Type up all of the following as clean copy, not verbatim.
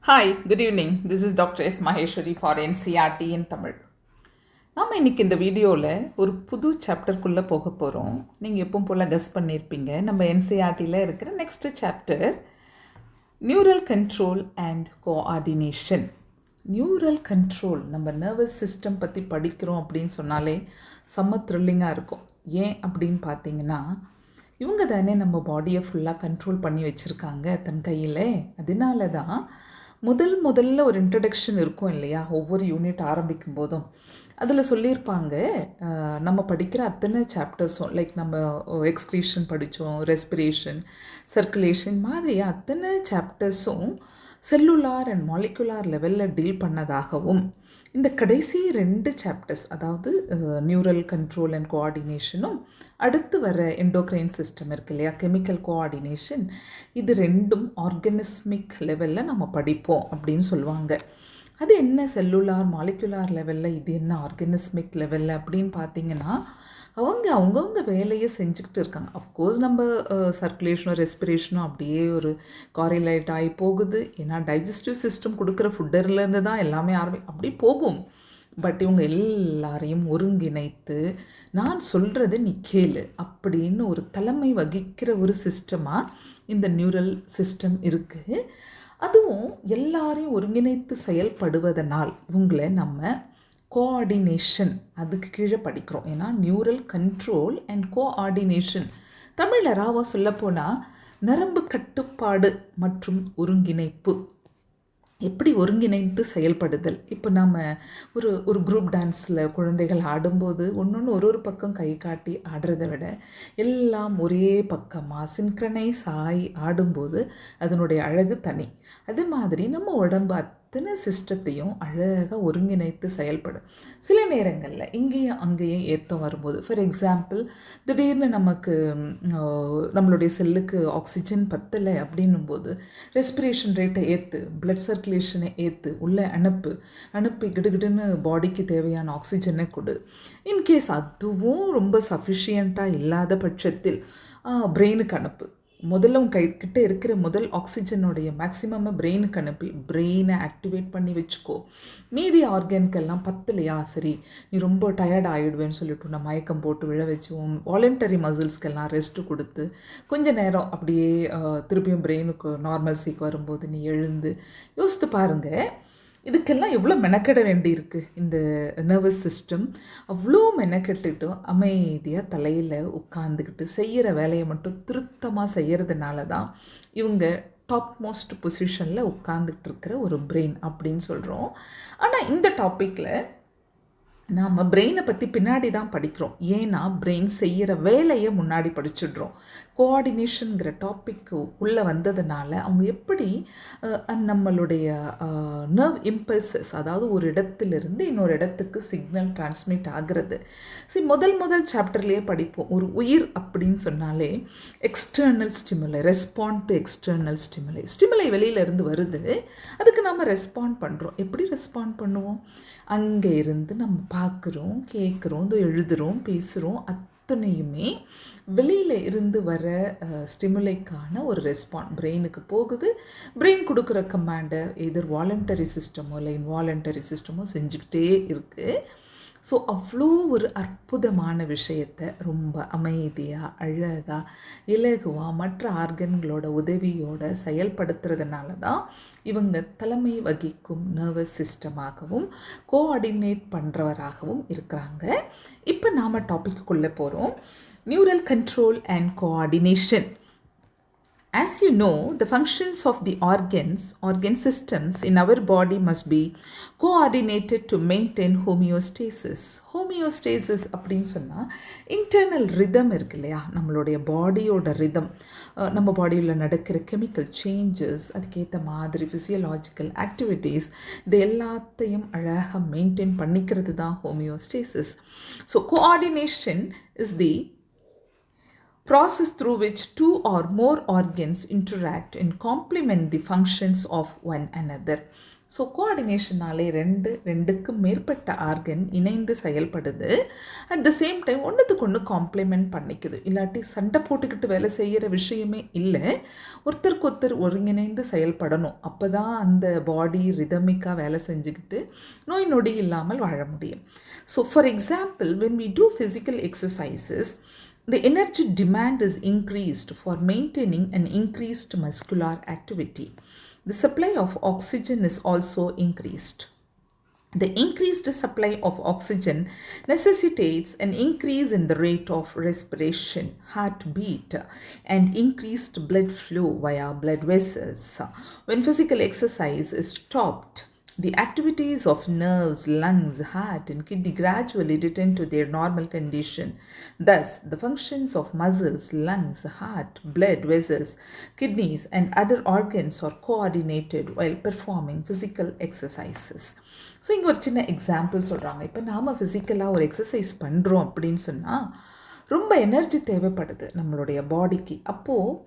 Hi, good evening. This is Dr. S. Maheshwari for NCRT in Tamil. நாம் இன்றைக்கி இந்த வீடியோவில் ஒரு புது சாப்டருக்குள்ளே போக போகிறோம். நீங்கள் எப்பவும் போல் கெஸ் பண்ணியிருப்பீங்க. நம்ம என்சிஆர்டியில் இருக்கிற next chapter neural control and coordination. Neural control, நம்ம நர்வஸ் சிஸ்டம் பற்றி படிக்கிறோம் அப்படின்னு சொன்னாலே செம்ம த்ரில்லிங்காக இருக்கும். ஏன் அப்படின்னு பார்த்தீங்கன்னா, இவங்க தானே நம்ம பாடியை ஃபுல்லாக கண்ட்ரோல் பண்ணி வச்சுருக்காங்க தன் கையில். அதனால தான் முதல்ல ஒரு இன்ட்ரடக்ஷன் இருக்கும் இல்லையா, ஒவ்வொரு யூனிட் ஆரம்பிக்கும் போதும் அதில் சொல்லியிருப்பாங்க, நம்ம படிக்கிற அத்தனை சாப்டர்ஸும் லைக் நம்ம எக்ஸ்க்ரீஷன் படித்தோம், ரெஸ்பிரேஷன், சர்க்குலேஷன் மாதிரி அத்தனை சாப்டர்ஸும் செல்லுலார் அண்ட் மாலிகுலார் லெவலில் டீல் பண்ணதாகவும், இந்த கடைசி 2 சாப்டர்ஸ் அதாவது நியூரல் கண்ட்ரோல் அண்ட் கோஆர்டினேஷனும் அடுத்து வர எண்டோக்ரைன் சிஸ்டம் இருக்கு இல்லையா, கெமிக்கல் கோஆர்டினேஷன், இது ரெண்டும் ஆர்கனிஸ்மிக் லெவலில் நம்ம படிப்போம் அப்படின்னு சொல்லுவாங்க. அது என்ன செல்லுலார் மாலிகுலார் லெவலில், இது என்ன ஆர்கனிஸ்மிக் லெவலில் அப்படின்னு பார்த்தீங்கன்னா, அவங்கவுங்க வேலையை செஞ்சுக்கிட்டு இருக்காங்க. அஃப்கோர்ஸ் நம்ம சர்க்குலேஷனோ ரெஸ்பிரேஷனோ அப்படியே ஒரு காரிலேட் ஆகி போகுது. ஏன்னா டைஜஸ்டிவ் சிஸ்டம் கொடுக்குற ஃபுட்டர்லேருந்து தான் எல்லாமே அப்படி போகும். பட் இவங்க எல்லாரையும் ஒருங்கிணைத்து நான் சொல்கிறது நீ கேளு அப்படின்னு ஒரு தலைமை வகிக்கிற ஒரு சிஸ்டமாக இந்த நியூரல் சிஸ்டம் இருக்குது. அதுவும் எல்லாரையும் ஒருங்கிணைத்து செயல்படுவதனால் இவங்களை நம்ம கோஆர்டினேஷன் அதுக்கு கீழே படிக்கிறோம். ஏன்னா நியூரல் கண்ட்ரோல் அண்ட் கோஆர்டினேஷன், தமிழில் ராவா சொல்லப்போனால் நரம்பு கட்டுப்பாடு மற்றும் ஒருங்கிணைப்பு. எப்படி ஒருங்கிணைந்து செயல்படுதல். இப்போ நம்ம ஒரு குரூப் டான்ஸில் குழந்தைகள் ஆடும்போது ஒன்று ஒரு பக்கம் கை காட்டி ஆடுறதை விட எல்லாம் ஒரே பக்கமாக சின்க்ரனைஸ் ஆகி ஆடும்போது அதனுடைய அழகு தனி. அது மாதிரி நம்ம உடம்பு அத்தனை சிஸ்டத்தையும் அழகாக ஒருங்கிணைத்து செயல்படும். சில நேரங்களில் இங்கேயும் அங்கேயும் ஏற்றம் வரும்போது, ஃபார் எக்ஸாம்பிள் திடீர்னு நமக்கு நம்மளுடைய செல்லுக்கு ஆக்சிஜன் பத்தலை அப்படின்னும் போது ரெஸ்பிரேஷன் ரேட்டை ஏற்று, பிளட் சர்க்குலேஷனை ஏற்று உள்ளே அனுப்பி கிடுகிடுன்னு பாடிக்கு தேவையான ஆக்சிஜனை கொடு. இன்கேஸ் அதுவும் ரொம்ப சஃபிஷியண்ட்டாக இல்லாத பட்சத்தில் பிரெயினுக்கு அனுப்பு. முதல்ல கிட்ட இருக்கிற ஆக்சிஜனுடைய மேக்ஸிமம் பிரெயினுக்கு அனுப்பி பிரெயினை ஆக்டிவேட் பண்ணி வச்சுக்கோ. மீதி ஆர்கனுக்கெல்லாம் பத்தலையா, சரி நீ ரொம்ப டயர்ட் ஆகிடுவேன்னு சொல்லிட்டு நான் மயக்கம் போட்டு விழ வச்சுவோம். வாலண்டரி மசில்ஸ்க்கெல்லாம் ரெஸ்ட்டு கொடுத்து கொஞ்ச நேரம் அப்படியே திருப்பியும் பிரெயினுக்கு நார்மல்சிக்கு வரும்போது நீ எழுந்து யோசித்து பாருங்கள். இதுக்கெல்லாம் எவ்வளோ மெனக்கெட வேண்டியிருக்கு இந்த நர்வஸ் சிஸ்டம். அவ்வளோ மெனக்கெட்டுட்டும் அமைதியாக தலையில் உட்காந்துக்கிட்டு செய்கிற வேலையை மட்டும் திருத்தமாக செய்கிறதுனால தான் இவங்க டாப் மோஸ்ட் பொசிஷனில் உட்காந்துக்கிட்டு இருக்கிற ஒரு பிரெயின் அப்படின்னு சொல்கிறோம். ஆனால் இந்த டாப்பிக்கில் நாம் பிரெயினை பற்றி பின்னாடி தான் படிக்கிறோம். ஏன்னா பிரெயின் செய்கிற வேலையை முன்னாடி படிச்சுடுறோம். கோஆர்டினேஷனுங்கிற டாப்பிக்கு உள்ளே வந்ததுனால அவங்க எப்படி நம்மளுடைய நர்வ் இம்பல்சஸ், அதாவது ஒரு இடத்துலேருந்து இன்னொரு இடத்துக்கு சிக்னல் டிரான்ஸ்மிட் ஆகிறது. சரி, முதல் சாப்டர்லேயே படிப்போம். ஒரு உயிர் அப்படின்னு சொன்னாலே எக்ஸ்டர்னல் ஸ்டிமுலை, ரெஸ்பாண்ட் டு எக்ஸ்டர்னல் ஸ்டிமுலை வெளியிலேருந்து வருது, அதுக்கு நம்ம ரெஸ்பாண்ட் பண்ணுறோம். எப்படி ரெஸ்பாண்ட் பண்ணுவோம்? அங்கே இருந்து நம்ம பார்க்குறோம், கேட்குறோம், எழுதுகிறோம், பேசுகிறோம், அத்தனையுமே வெளியில் இருந்து வர ஸ்டிமுலைக்கான ஒரு ரெஸ்பாண்ட் பிரெயினுக்கு போகுது. பிரெயின் கொடுக்குற கமாண்டை எதர் வாலண்டரி சிஸ்டமோ இல்லை இன்வாலண்டரி சிஸ்டமோ செஞ்சுக்கிட்டே இருக்குது. ஸோ அவ்வளோ ஒரு அற்புதமான விஷயத்தை ரொம்ப அமைதியாக அழகாக இலகுவாக மற்ற ஆர்கன்களோட உதவியோடு செயல்படுத்துறதுனால தான் இவங்க தலைமை வகிக்கும் நர்வஸ் சிஸ்டமாகவும் கோஆர்டினேட் பண்ணுறவராகவும் இருக்கிறாங்க. இப்போ நாம் டாபிக்குள்ளே போகிறோம். Neural control and coordination. As you know, the functions of the organ systems in our body must be coordinated to maintain homeostasis. Homeostasis அப்படின்னு சொன்னால் இன்டர்னல் ரிதம் இருக்கு இல்லையா, நம்மளுடைய பாடியோட ரிதம், நம்ம பாடியில் நடக்கிற கெமிக்கல் சேஞ்சஸ், அதுக்கேற்ற மாதிரி ஃபிசியலாஜிக்கல் ஆக்டிவிட்டீஸ், இது எல்லாத்தையும் அழகாக மெயின்டைன் பண்ணிக்கிறது தான் homeostasis. So coordination is the process through which two or more organs interact and complement the functions of one another. So கோஆர்டினேஷனாலே ரெண்டுக்கும் மேற்பட்ட ஆர்கன் இணைந்து செயல்படுது. அட் த சேம் டைம் ஒன்றுத்துக்கு ஒன்று காம்ப்ளிமெண்ட் பண்ணிக்குது. இல்லாட்டி சண்டை போட்டுக்கிட்டு வேலை செய்கிற விஷயமே இல்லை. ஒருத்தருக்கு ஒருத்தர் ஒருங்கிணைந்து செயல்படணும். அப்போ தான் அந்த பாடி ரிதமிக்காக வேலை செஞ்சுக்கிட்டு நோய் நொடி இல்லாமல் வாழ முடியும். So for example, when we do physical exercises, the energy demand is increased for maintaining an increased muscular activity. The supply of oxygen is also increased. The increased supply of oxygen necessitates an increase in the rate of respiration, heartbeat, and increased blood flow via blood vessels. When physical exercise is stopped, the activities of nerves, lungs, heart, and kidney gradually return to their normal condition. Thus, the functions of muscles, lungs, heart, blood vessels, kidneys, and other organs are coordinated while performing physical exercises. So இங்கே ஒரு சின்ன example சொல்கிறாங்க. இப்போ நாம் ஃபிசிக்கலாக ஒரு exercise பண்ணுறோம் அப்படின்னு சொன்னால் ரொம்ப எனர்ஜி தேவைப்படுது நம்மளுடைய பாடிக்கு. அப்போது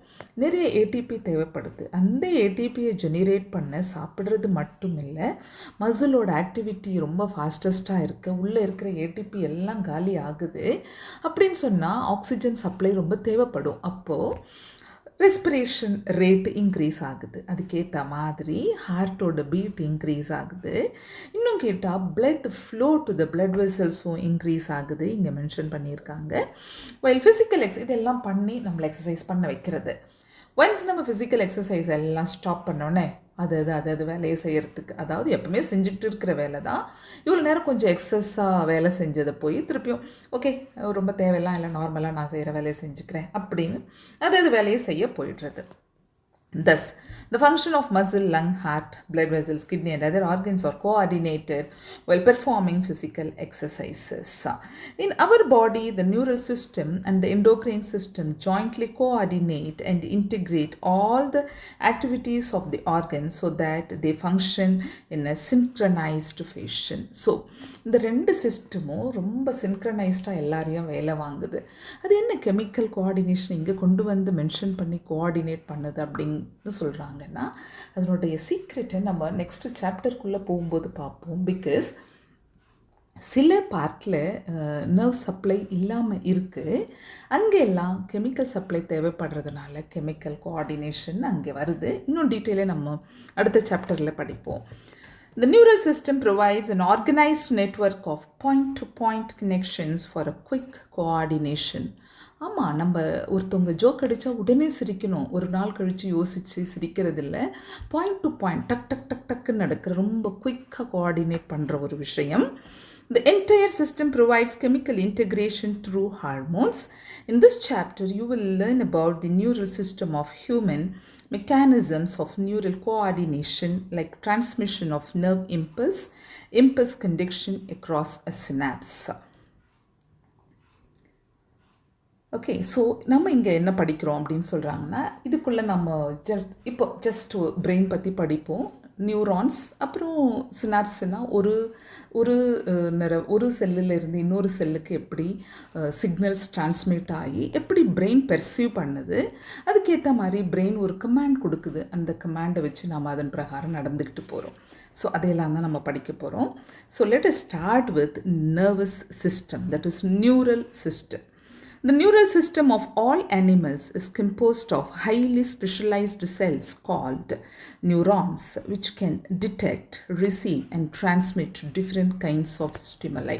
நிறைய ஏடிபி தேவைப்படுது. அந்த ஏடிபியை ஜெனரேட் பண்ண சாப்பிட்றது மட்டும் இல்லை, மசிலோட ஆக்டிவிட்டி ரொம்ப ஃபாஸ்டஸ்ட்டாக இருக்குது, உள்ளே இருக்கிற ஏடிபி எல்லாம் காலி ஆகுது. அப்படின்னு சொன்னால் ஆக்சிஜன் சப்ளை ரொம்ப தேவைப்படும். அப்போது ரெஸ்பிரேஷன் ரேட் இன்க்ரீஸ் ஆகுது. அதுக்கேற்ற மாதிரி ஹார்ட்டோட பீட் இன்க்ரீஸ் ஆகுது. இன்னும் கேட்டால் blood flow to the blood வெசல்ஸும் இன்க்ரீஸ் ஆகுது. இங்கே மென்ஷன் பண்ணியிருக்காங்க. வைல் ஃபிசிக்கல் இதெல்லாம் பண்ணி நம்மளை எக்ஸசைஸ் பண்ண வைக்கிறது. ஒன்ஸ் நம்ம ஃபிசிக்கல் எக்ஸசைஸ் எல்லாம் ஸ்டாப் பண்ணோன்னே அது வேலையை செய்கிறதுக்கு, அதாவது எப்பவுமே செஞ்சுட்டு இருக்கிற வேலை தான், இவ்வளோ நேரம் கொஞ்சம் எக்ஸஸாக வேலை செஞ்சதை போய் திருப்பியும் ஓகே ரொம்ப தேவையெல்லாம் இல்லை, நார்மலாக நான் செய்கிற வேலையை செஞ்சுக்கிறேன் அப்படின்னு அது வேலையை செய்ய போயிடுறது. Thus, the function of muscle, lung, heart, blood vessels, kidney and other organs are coordinated while performing physical exercises. In our body, the neural system and the endocrine system jointly coordinate and integrate all the activities of the organs so that they function in a synchronized fashion. So, இந்த ரெண்டு சிஸ்டமும் ரொம்ப சின்க்ரனைஸ்டாக எல்லாரையும் வேலை வாங்குது. அது என்ன chemical coordination இங்கே கொண்டு வந்து மென்ஷன் பண்ணி கோஆர்டினேட் பண்ணுது அப்படின்னு சொல்கிறாங்கன்னா, அதனுடைய சீக்ரெட்டை நம்ம நெக்ஸ்ட் சாப்டருக்குள்ளே போகும்போது பார்ப்போம். பிகாஸ் சில பார்ட்டில் நர்வ் சப்ளை இல்லாமல் இருக்குது, அங்கெல்லாம் கெமிக்கல் சப்ளை தேவைப்படுறதுனால கெமிக்கல் கோஆர்டினேஷன் அங்கே வருது. இன்னும் டீட்டெயிலாக நம்ம அடுத்த சாப்டரில் படிப்போம். The neural system provides an organized network of point-to-point connections for a quick coordination. ஆமாம், நம்ம ஒருத்தவங்க ஜோக் அடித்தா உடனே சிரிக்கணும், ஒரு நாள் கழித்து யோசித்து சிரிக்கிறது இல்லை. பாயிண்ட் டு பாயிண்ட் டக் டக் டக் டக்குன்னு நடக்கிற ரொம்ப குயிக்காக கோஆர்டினேட் பண்ணுற ஒரு விஷயம். The entire system provides chemical integration through hormones. In this chapter, you will learn about the neural system of human, mechanisms of neural coordination like transmission of nerve impulse conduction across a synapse. Okay, so நம்ம இங்கே என்ன படிக்கிறோம் அப்படின்னு சொல்கிறாங்கன்னா, இதுக்குள்ளே நம்ம இப்போ just brain பற்றி படிப்போம். நியூரான்ஸ், அப்புறம் சினாப்ஸ்னால் ஒரு செல்லில் இருந்து இன்னொரு செல்லுக்கு எப்படி சிக்னல்ஸ் டிரான்ஸ்மிட் ஆகி எப்படி பிரெயின் பெர்சீவ் பண்ணுது, அதுக்கேற்ற மாதிரி பிரெயின் ஒரு கமாண்ட் கொடுக்குது. அந்த கமாண்டை வச்சு நம்ம அதன் பிரகாரம் நடந்துக்கிட்டு போகிறோம். ஸோ அதையெல்லாம் தான் நம்ம படிக்க போகிறோம். So let us start with nervous system, that is neural system. The neural system of all animals is composed of highly specialized cells called neurons, which can detect, receive and transmit different kinds of stimuli.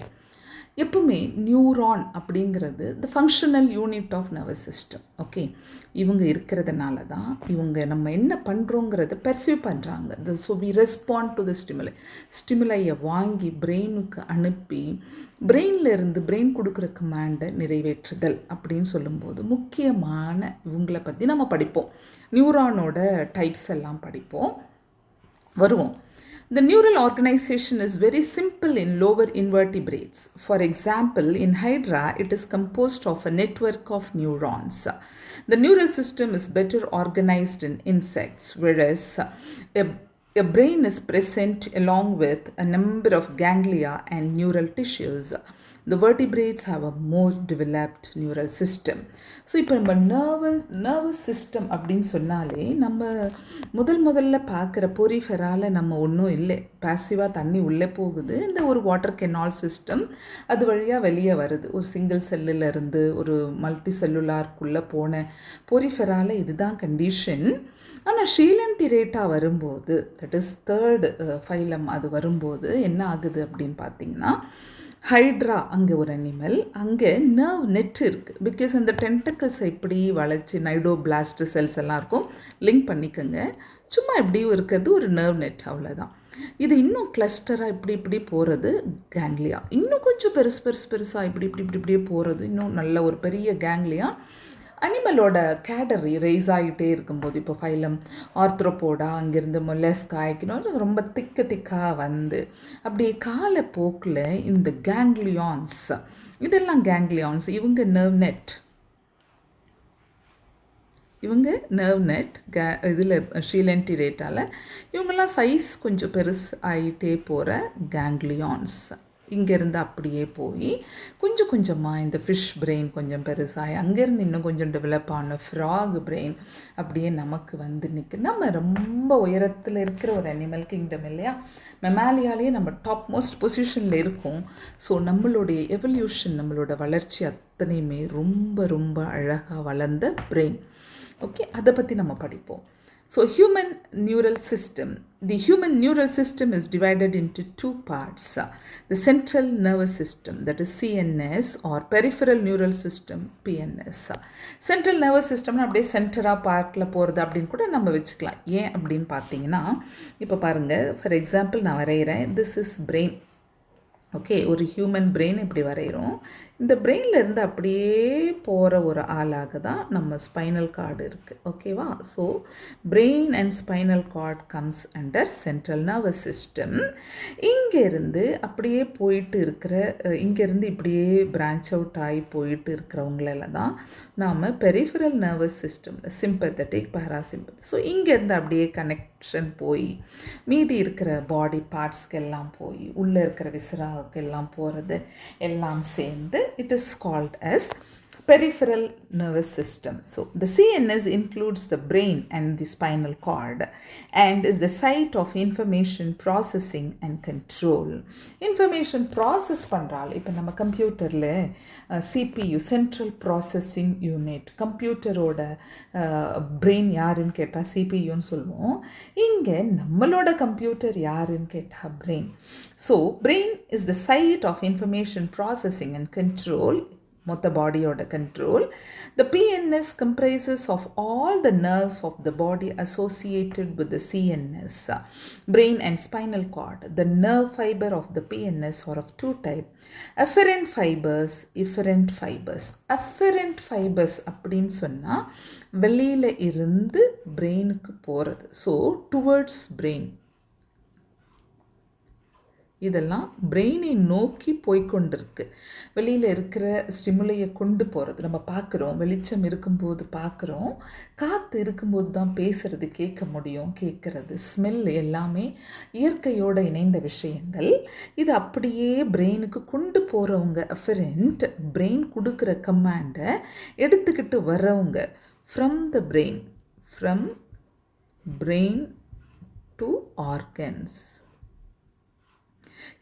எப்பவுமே neuron அப்படிங்கிறது the functional unit of nervous system. Okay, இவங்க இருக்கிறதுனால தான் இவங்க நம்ம என்ன பண்ணுறோங்கிறத perceive பண்ணுறாங்க. So we respond to the ஸ்டிமுலையை வாங்கி பிரெயினுக்கு அனுப்பி பிரெயின் கொடுக்குற கமாண்டை நிறைவேற்றுதல் அப்படின்னு சொல்லும்போது முக்கியமான இவங்களை பற்றி நம்ம படிப்போம். நியூரானோட டைப்ஸ் எல்லாம் வருவோம். The neural organization is very simple in lower invertebrates. For example, in Hydra, it is composed of a network of neurons. The neural system is better organized in insects, whereas a brain is present along with a number of ganglia and neural tissues. The vertebrates have a more developed neural system. So இப்போ நம்ம nervous system அப்படின்னு சொன்னாலே நம்ம முதல்ல பார்க்குற பொரிஃபெரால நம்ம ஒன்றும் இல்லை, பாசிவாக தண்ணி உள்ளே போகுது, இந்த ஒரு வாட்டர் கெனால் சிஸ்டம் அது வழியாக வெளியே வருது. ஒரு சிங்கிள் செல்லுலேருந்து ஒரு மல்டி செல்லுலார்க்குள்ளே போன பொரிஃபெரால இதுதான் கண்டிஷன். ஆனால் ஷீலன்டிரேட்டா வரும்போது, தட் இஸ் தேர்டு ஃபைலம், அது வரும்போது என்ன ஆகுது அப்படின்னு பார்த்தீங்கன்னா, ஹைட்ரா அங்கே ஒரு அனிமல், அங்கே நர்வ் நெட் இருக்குது. பிகாஸ் அந்த டென்டக்கிள்ஸை இப்படி வளைச்சி நைடோபிளாஸ்ட் செல்ஸ் எல்லாம் இருக்கும், லிங்க் பண்ணிக்கோங்க. சும்மா இப்படியும் இருக்கிறது ஒரு நர்வ் நெட், அவ்வளோதான். இது இன்னும் கிளஸ்டராக இப்படி போகிறது கேங்லியா, இன்னும் கொஞ்சம் பெருசாக இப்படியே போகிறது இன்னும் நல்ல ஒரு பெரிய கேங்லியா. அனிமலோட கேடர் ரைஸ் ஆகிட்டே இருக்கும்போது, இப்போ ஃபைலம் ஆர்த்ரோபோடா, அங்கேருந்து மொலஸ்கா ஆகிக்கணும், ரொம்ப திக்காக வந்து அப்படியே காலப்போக்கில் இந்த கேங்லியான்ஸ், இதெல்லாம் கேங்லியான்ஸ், இவங்க நர்வ் நெட் இதில் ஷீலன்டிரேட்டால் இவங்கெல்லாம் சைஸ் கொஞ்சம் பெருசு ஆகிட்டே போகிற கேங்லியான்ஸ். இங்கேருந்து அப்படியே போய் கொஞ்சம் கொஞ்சமாக இந்த ஃபிஷ் பிரெயின் கொஞ்சம் பெருசாகி, அங்கேருந்து இன்னும் கொஞ்சம் டெவலப் ஆன ஃப்ராக் பிரெயின் அப்படியே நமக்கு வந்து நிற்கு. நம்ம ரொம்ப உயரத்தில் இருக்கிற ஒரு அனிமல் கிங்டம் இல்லையா, மெமாலியாலேயே நம்ம டாப் மோஸ்ட் பொசிஷனில் இருக்கோம். ஸோ நம்மளுடைய எவல்யூஷன், நம்மளோட வளர்ச்சி அத்தனையுமே ரொம்ப அழகாக வளர்ந்த பிரெயின். ஓகே, அதை பற்றி நம்ம படிப்போம். So human neural system. The human neural system is divided into two parts. The central nervous system, that is CNS, or peripheral neural system, PNS. Central nervous system அப்படியே சென்டராக பார்க்கில் போகிறது அப்படின்னு கூட நம்ம வச்சுக்கலாம். ஏன் அப்படின்னு பார்த்தீங்கன்னா, இப்போ பாருங்கள், ஃபார் எக்ஸாம்பிள் நான் வரைகிறேன், திஸ் இஸ் பிரெயின். ஓகே, ஒரு ஹியூமன் பிரெயின் இப்படி வரைகிறோம். இந்த பிரெயின்லேருந்து அப்படியே போகிற ஒரு ஆளாக தான் நம்ம ஸ்பைனல் கார்டு இருக்குது. ஓகேவா? So brain and spinal card comes under central nervous system. இங்கேருந்து அப்படியே போயிட்டு இருக்கிற, இங்கேருந்து இப்படியே பிரான்ச் அவுட் ஆகி போயிட்டு இருக்கிறவங்களெல்லாம் தான் நாம் peripheral nervous system, sympathetic, parasympathetic. So இங்கேருந்து அப்படியே கனெக்ஷன் போய் மீதி இருக்கிற பாடி பார்ட்ஸ்க்கு எல்லாம் போய் உள்ளே இருக்கிற விசிராவுக்கு எல்லாம் போகிறது எல்லாம் சேர்ந்து it is called as peripheral nervous system. So the CNS includes the brain and the spinal cord and is the site of information processing and control. Information process பண்றால், இப்போ நம்ம கம்ப்யூட்டரில் CPU, central processing unit, கம்ப்யூட்டரோட brain யாருன்னு கேட்டால் CPUன்னு சொல்லுவோம். இங்கே நம்மளோட கம்ப்யூட்டர் யாருன்னு கேட்டால் brain. So brain is the site of information processing and control, மொத்த பாடியோட control. The PNS comprises of all the nerves of the body associated with the CNS, brain and spinal cord. The nerve fiber of the PNS are of two types, afferent fibers, efferent fibers. Afferent fibers அப்படின்னு சொன்னால் வெளியில் இருந்து பிரெயினுக்கு போகிறது, so towards brain. இதெல்லாம் பிரெயினை நோக்கி போய்கொண்டிருக்கு, வெளியில் இருக்கிற ஸ்டிமுலையை கொண்டு போகிறது. நம்ம பார்க்குறோம், வெளிச்சம் இருக்கும்போது பார்க்குறோம், காற்று இருக்கும்போது தான் பேசுகிறது, கேட்க முடியும், கேட்குறது, ஸ்மெல் எல்லாமே இயற்கையோடு இணைந்த விஷயங்கள். இது அப்படியே பிரெயினுக்கு கொண்டு போகிறவங்க அஃபரண்ட், பிரெயின் கொடுக்குற கமாண்டை எடுத்துக்கிட்டு வர்றவங்க ஃப்ரம் பிரெயின் டு ஆர்கன்ஸ்.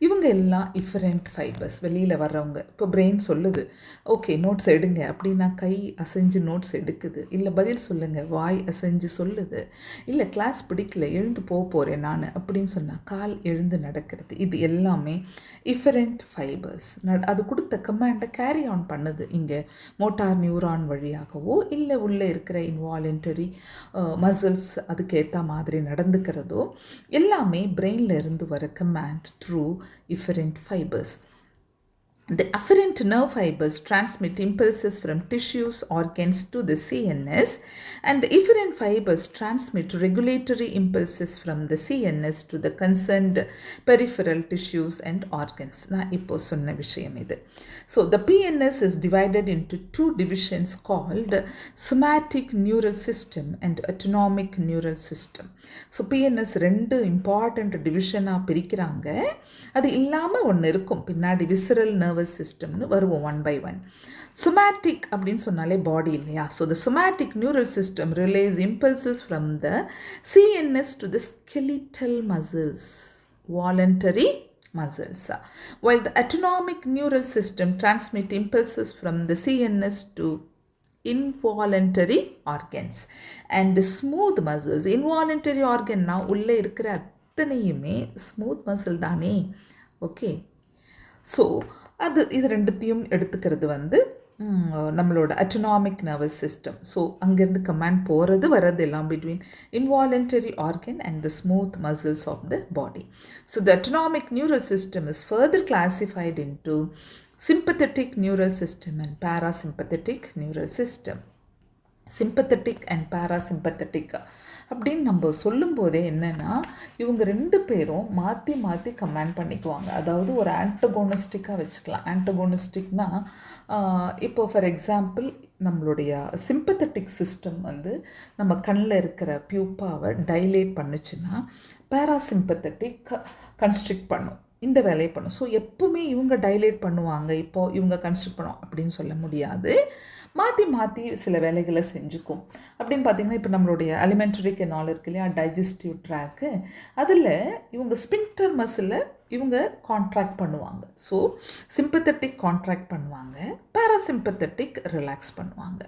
இவங்க எல்லாம் இஃபரண்ட் ஃபைபர்ஸ், வெளியில் வர்றவங்க. இப்போ பிரெயின் சொல்லுது, ஓகே நோட்ஸ் எடுங்க அப்படின்னா கை அசைஞ்சு நோட்ஸ் எடுக்குது, இல்லை பதில் சொல்லுங்கள் வாய் அசைஞ்சு சொல்லுது, இல்லை கிளாஸ் பிடிக்கல எழுந்து போகிறேன் நான் அப்படின்னு சொன்னால் கால் எழுந்து நடக்கிறது. இது எல்லாமே இஃபரண்ட் ஃபைபர்ஸ். அது கொடுத்த கமாண்டை கேரி ஆன் பண்ணுது. இங்கே மோட்டார் நியூரான் வழியாகவோ இல்லை உள்ளே இருக்கிற இன்வாலண்டரி மசில்ஸ் அதுக்கேற்ற மாதிரி நடந்துக்கிறதோ எல்லாமே பிரெயினில் இருந்து வர command through efferent fibers. The afferent nerve fibers transmit impulses from tissues, organs to the CNS, and the efferent fibers transmit regulatory impulses from the CNS to the concerned peripheral tissues and organs. நான் இப்போ சொன்ன விஷயம் இது. So the PNS is divided into two divisions called somatic neural system and autonomic neural system. So PNS ரெண்டு important டிவிஷனாக பிரிக்கிறாங்க. அது இல்லாமல் ஒன்று இருக்கும் பின்னாடி, விசரல் நர்வ் நர்வஸ் சிஸ்டம்னு வருவோம் ஒன் பை ஒன். somatic அப்படின்னு சொன்னாலே பாடி இல்லையா? So the somatic neural system relays impulses from the CNS to the skeletal muscles, voluntary muscles, while the autonomic neural system transmit impulses from the CNS to involuntary organs and the smooth muscles. Involuntary organ na உள்ளே இருக்கிற அத்தனையுமே smooth muscle தானே. Okay, so இது ரெண்டுத்தையும் எடுத்துக்கிறது வந்து நம்மளோட autonomic nervous system. So அங்கேருந்து கமாண்ட் போகிறது வர்றது எல்லாம் between involuntary organ and the smooth muscles of the body. So the autonomic neural system is further classified into sympathetic neural system and parasympathetic neural system. sympathetic and parasympathetic அப்படின்னு நம்ம சொல்லும்போதே என்னென்னா இவங்க ரெண்டு பேரும் மாற்றி மாற்றி கமாண்ட் பண்ணிக்குவாங்க. அதாவது ஒரு ஆன்டகோனிஸ்டிக்காக வச்சுக்கலாம். ஆன்டகோனிஸ்டிக்னா இப்போ ஃபார் எக்ஸாம்பிள் நம்மளுடைய சிம்பத்தட்டிக் சிஸ்டம் வந்து நம்ம கண்ணில் இருக்கிற பியூப்பாவை டைலேட் பண்ணுச்சுன்னா பேராசிம்பத்தட்டிக் கன்ஸ்ட்ரிக்ட் பண்ணும், இந்த வேலையை பண்ணும். ஸோ எப்பவுமே இவங்க டைலேட் பண்ணுவாங்க, இப்போது இவங்க கன்ஸ்ட்ரக்ட் பண்ணுவோம் அப்படின்னு சொல்ல முடியாது. மாற்றி மாற்றி சில வேலைகளை செஞ்சுக்கும். அப்படின்னு பார்த்திங்கன்னா இப்போ நம்மளுடைய அலிமெண்டரி கெனால் இருக்கு இல்லையா, டைஜஸ்டிவ் ட்ராக்கு, அதில் இவங்க ஸ்பிங்டர் மசிலை இவங்க கான்ட்ராக்ட் பண்ணுவாங்க. ஸோ சிம்பத்தட்டிக் கான்ட்ராக்ட் பண்ணுவாங்க, பேராசிம்பத்தட்டிக் ரிலாக்ஸ் பண்ணுவாங்க.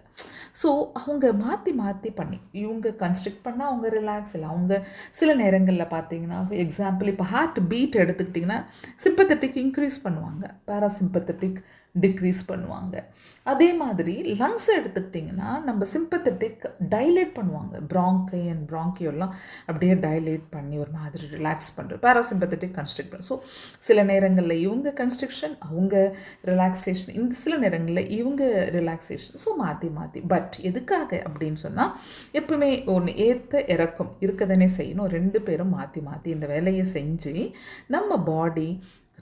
ஸோ அவங்க மாற்றி மாற்றி பண்ணி இவங்க கன்ஸ்ட்ரக்ட் பண்ணால் அவங்க ரிலாக்ஸ் இல்லை. அவங்க சில நேரங்களில் பார்த்தீங்கன்னா எக்ஸாம்பிள் இப்போ ஹார்ட் பீட் எடுத்துக்கிட்டிங்கன்னா சிம்பத்தட்டிக் இன்க்ரீஸ் பண்ணுவாங்க, பேராசிம்பத்தட்டிக் டிக்ரீஸ் பண்ணுவாங்க. அதே மாதிரி லங்ஸ் எடுத்துக்கிட்டிங்கன்னா நம்ம சிம்பத்தட்டிக் டைலேட் பண்ணுவாங்க, ப்ராங்கை அண்ட் ப்ராங்கியோலாம் அப்படியே டைலேட் பண்ணி ஒரு மாதிரி ரிலாக்ஸ் பண்ணுறது, பேராசிம்பத்தட்டிக் கன்ஸ்ட்ரக்ட் பண்ணுறது. ஸோ சில நேரங்களில் இவங்க கன்ஸ்ட்ரக்ஷன் அவங்க ரிலாக்ஸேஷன், இந்த சில நேரங்களில் இவங்க ரிலாக்ஸேஷன். ஸோ மாற்றி மாற்றி. பட் எதுக்காக அப்படின்னு சொன்னால் எப்பவுமே ஒன்று ஏற்ற இறக்கம் இருக்கதானே செய்யணும். ரெண்டு பேரும் மாற்றி மாற்றி இந்த வேலையை செஞ்சு நம்ம பாடி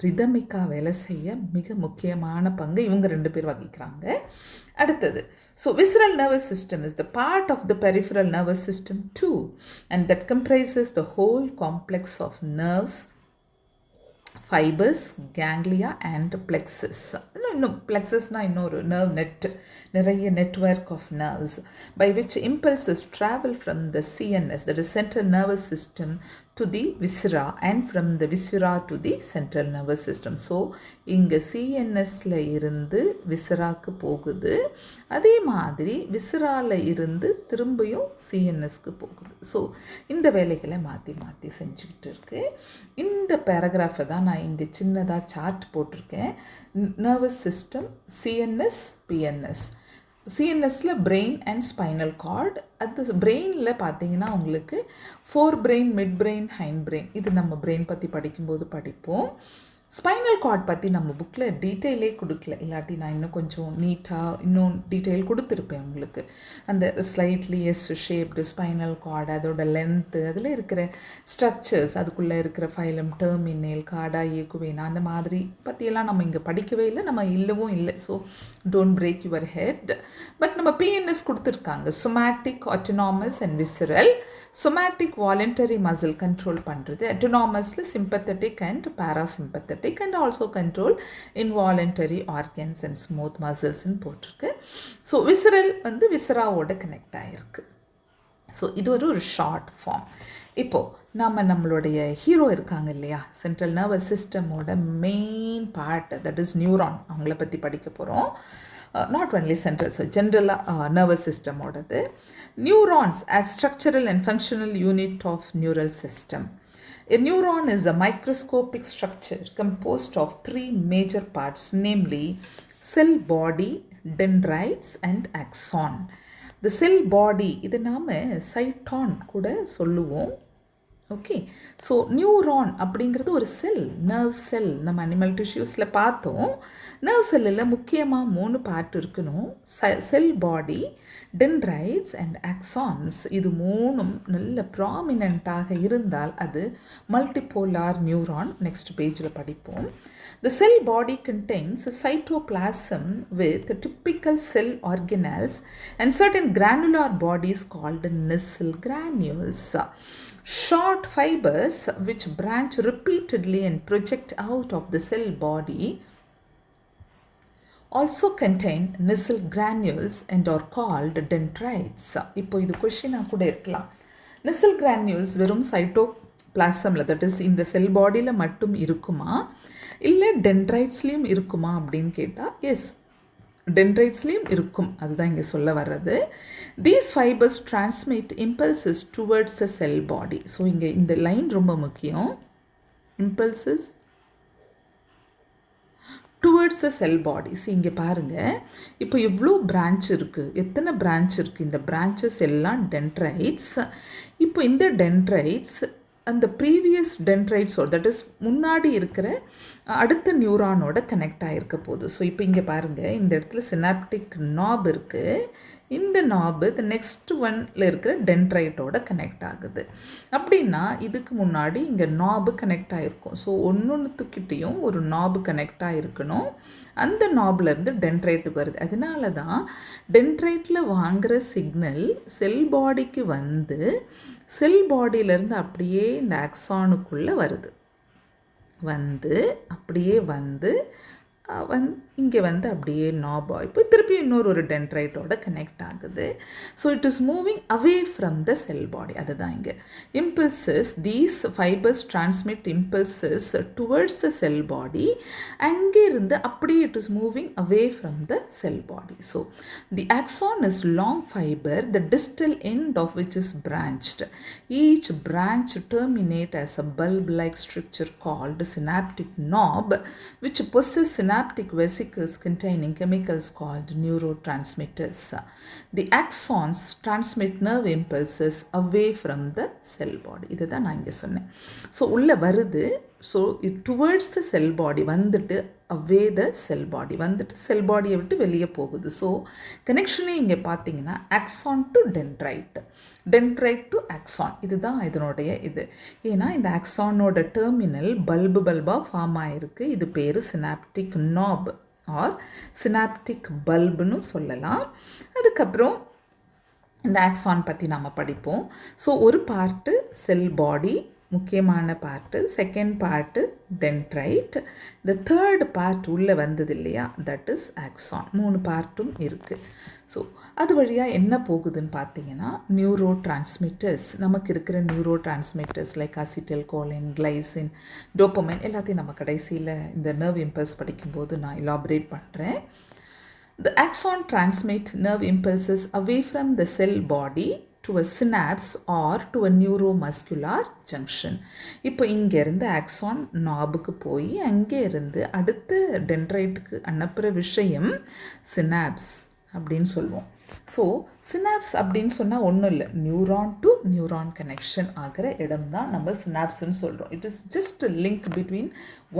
ரிதமிக்காக வேலை செய்ய மிக முக்கியமான பங்கு இவங்க ரெண்டு பேர் வகிக்கிறாங்க. அடுத்தது, so visceral nervous system is the part of the peripheral nervous system too, and that comprises the whole complex of nerves, fibers, ganglia and plexus. இன்னும் plexusனா இன்னொரு nerve net, நிறைய network of nerves by which impulses travel from the CNS, that is central nervous system, to the viscera and from the viscera to the central nervous system. So இங்கே சிஎன்எஸ்ல இருந்து விசராக்கு போகுது, அதே மாதிரி விசரால இருந்து திரும்பியும் சிஎன்எஸ்க்கு போகுது. ஸோ இந்த வேலைகளை மாற்றி மாற்றி செஞ்சுக்கிட்டு இருக்கு. இந்த பேராகிராஃபை தான் நான் இங்கே சின்னதாக சார்ட் போட்டிருக்கேன். Nervous system, CNS, PNS. சிஎன்எஸில் பிரெயின் அண்ட் ஸ்பைனல் கார்டு. அது பிரெயினில் பார்த்தீங்கன்னா உங்களுக்கு fore brain, mid brain, hind brain. இது நம்ம பிரெயின் பற்றி படிக்கும்போது படிப்போம். ஸ்பைனல் கார்ட் பற்றி நம்ம புக்கில் டீட்டெயிலே கொடுக்கல, இல்லாட்டி நான் இன்னும் கொஞ்சம் நீட்டாக இன்னும் டீட்டெயில் கொடுத்துருப்பேன் உங்களுக்கு. அந்த slightly S shaped spinal cord, அதோட லென்த்து, அதில் இருக்கிற ஸ்ட்ரக்சர்ஸ், அதுக்குள்ளே இருக்கிற ஃபைலம், டெர்மினேல், கார்டா, ஏகுவேனா, அந்த மாதிரி பற்றியெல்லாம் நம்ம இங்கே படிக்கவே இல்லை, நம்ம இல்லவும் இல்லை. So don't break your head. But நம்ம பிஎன்எஸ் கொடுத்துருக்காங்க, somatic, autonomous and visceral. Somatic voluntary muscle control பண்ணுறது, ஆட்டோனாமஸில் sympathetic and parasympathetic and also control involuntary organs and smooth மசில்ஸ்ன்னு போட்டிருக்கு. ஸோ விசரல் வந்து விசராவோட கனெக்ட் ஆகிருக்கு. ஸோ இது ஒரு ஷார்ட் ஃபார்ம். இப்போது நம்மளுடைய ஹீரோ இருக்காங்க இல்லையா, சென்ட்ரல் நர்வஸ் சிஸ்டமோட main part, that is neuron, அவங்கள பற்றி படிக்க போகிறோம். நாட் ஒன்லி சென்ட்ரல், ஸோ ஜென்ரலாக நர்வஸ் சிஸ்டமோடது. Neurons as structural and functional unit of neural system. A neuron is a microscopic structure composed of three major parts, namely cell body, dendrites and axon. The cell body, இது நாம் சைட்டான் கூட சொல்லுவோம். Okay, so neuron அப்படிங்கிறது ஒரு செல், nerve செல். நம்ம animal டிஷ்யூஸில் பார்த்தோம். Nerve செல்லில் முக்கியமாக 3 பார்ட் இருக்கணும், செல் பாடி, டென்ட்ரைட்ஸ் அண்ட் ஆக்சான்ஸ். இது 3ம் நல்ல ப்ராமினண்ட்டாக இருந்தால் அது மல்டிபோலார் நியூரான். நெக்ஸ்ட் பேஜில் படிப்போம். The cell body contains a cytoplasm with typical cell organelles and certain granular bodies called Nissl granules. Short fibers which branch repeatedly and project out of the cell body also contain nissl granules and are called dendrites. இப்போ இது கொஸ்டினாக கூட இருக்கலாம். nissl granules வெறும் சைட்டோபிளாசமில், that is இந்த செல் பாடியில் மட்டும் இருக்குமா இல்லை டென்ட்ரைட்ஸ்லேயும் இருக்குமா அப்படின்னு கேட்டால் எஸ், டென்ட்ரைட்ஸ்லேயும் இருக்கும். அதுதான் இங்கே சொல்ல வர்றது. These fibres transmit impulses towards the cell body. So இங்கே இந்த லைன் ரொம்ப முக்கியம். Impulses towards the cell body. So இங்கே பாருங்கள், இப்போ எவ்வளோ பிரான்ச் இருக்குது, எத்தனை பிரான்ச் இருக்குது, இந்த பிரான்ச்சஸ் எல்லாம் டென்ட்ரைட்ஸ். இப்போ இந்த டென்ட்ரைட்ஸ் அந்த ப்ரீவியஸ் டென்ட்ரைட்ஸோட, தட் இஸ் முன்னாடி இருக்கிற அடுத்த நியூரானோட கனெக்ட் ஆகிருக்க போகுது. ஸோ இப்போ இங்கே பாருங்கள், இந்த இடத்துல சினாப்டிக் நாப் இருக்குது. இந்த நாபு இந்த நெக்ஸ்ட் ஒன்ல இருக்கிற டென்ட்ரைட்டோட கனெக்ட் ஆகுது. அப்படின்னா இதுக்கு முன்னாடி இங்கே நாபு கனெக்ட் ஆகிருக்கும். ஸோ ஒன்றுத்துக்கிட்டேயும் ஒரு நாபு கனெக்ட் ஆகிருக்கணும். அந்த நாப்லேருந்து டென்ட்ரைட்டுக்கு வருது. அதனால தான் டென்ட்ரைட்டில் வாங்குகிற சிக்னல் செல் பாடிக்கு வந்து செல் பாடியிலேருந்து அப்படியே இந்த ஆக்சானுக்குள்ளே வருது. அப்படியே இங்கே அப்படியே நாபாக இப்போ திருப்பி இன்னொரு டென்ட்ரைட்டோட கனெக்ட் ஆகுது. So it is moving away from the cell body. அதுதான் இங்கே impulses. These fibres transmit impulses towards the cell body. அங்கே இருந்து அப்படியே it is moving away from the cell body. So the axon is long fibre, the distal end of which is branched. Each branch terminate as a bulb-like structure called synaptic knob, which possess synaptic vesicles containing chemicals called neurotransmitters. The axons transmit nerve impulses away from the cell body. இதுதான் நான் இங்கே சொன்னேன். So உள்ளே வருது. So towards the cell பாடி வந்துட்டு அவே த cell பாடி வந்துட்டு செல் பாடியை விட்டு வெளியே போகுது. ஸோ கனெக்ஷனே இங்கே பார்த்தீங்கன்னா axon to dendrite, dendrite to axon. இதுதான் இதனுடைய இது. ஏன்னா இந்த ஆக்சானோட டெர்மினல் பல்பாக ஃபார்ம் ஆகிருக்கு. இது பேர் சினாப்டிக் நாப் ஆர் சினாப்டிக் பல்புன்னு சொல்லலாம். அதுக்கப்புறம் இந்த ஆக்சான் பற்றி நாம் படிப்போம். ஸோ ஒரு பார்ட்டு செல் பாடி, முக்கியமான பார்ட்டு. Second part dendrite. இந்த தேர்ட் பார்ட் உள்ளே வந்தது இல்லையா, தட் இஸ் ஆக்சான். 3 பார்ட்டும் இருக்குது. ஸோ அது வழியாக என்ன போகுதுன்னு பார்த்தீங்கன்னா நியூரோ டிரான்ஸ்மிட்டர்ஸ், நமக்கு இருக்கிற நியூரோ டிரான்ஸ்மிட்டர்ஸ் லைக் அசிட்டல் கோலின், கிளைசின், டோப்பமைன் எல்லாத்தையும் நம்ம கடைசியில் இந்த நர்வ் இம்பல்ஸ் படிக்கும்போது நான் எலாபரேட் பண்ணுறேன். The axon transmit nerve impulses away from the cell body to a synapse or to a neuromuscular junction. இப்போ இங்கேருந்து ஆக்சான் நாபுக்கு போய் அங்கே இருந்து அடுத்த டென்ட்ரைட்டுக்கு அனுப்புகிற விஷயம் சினாப்ஸ் அப்படின்னு சொல்லுவோம். ஸோ சினாப்ஸ் அப்படின்னு சொன்னால் ஒன்றும் இல்லை, நியூரான் டு நியூரான் கனெக்ஷன் ஆகிற இடம் தான் நம்ம சினாப்ஸ்ன்னு சொல்கிறோம். It is just link between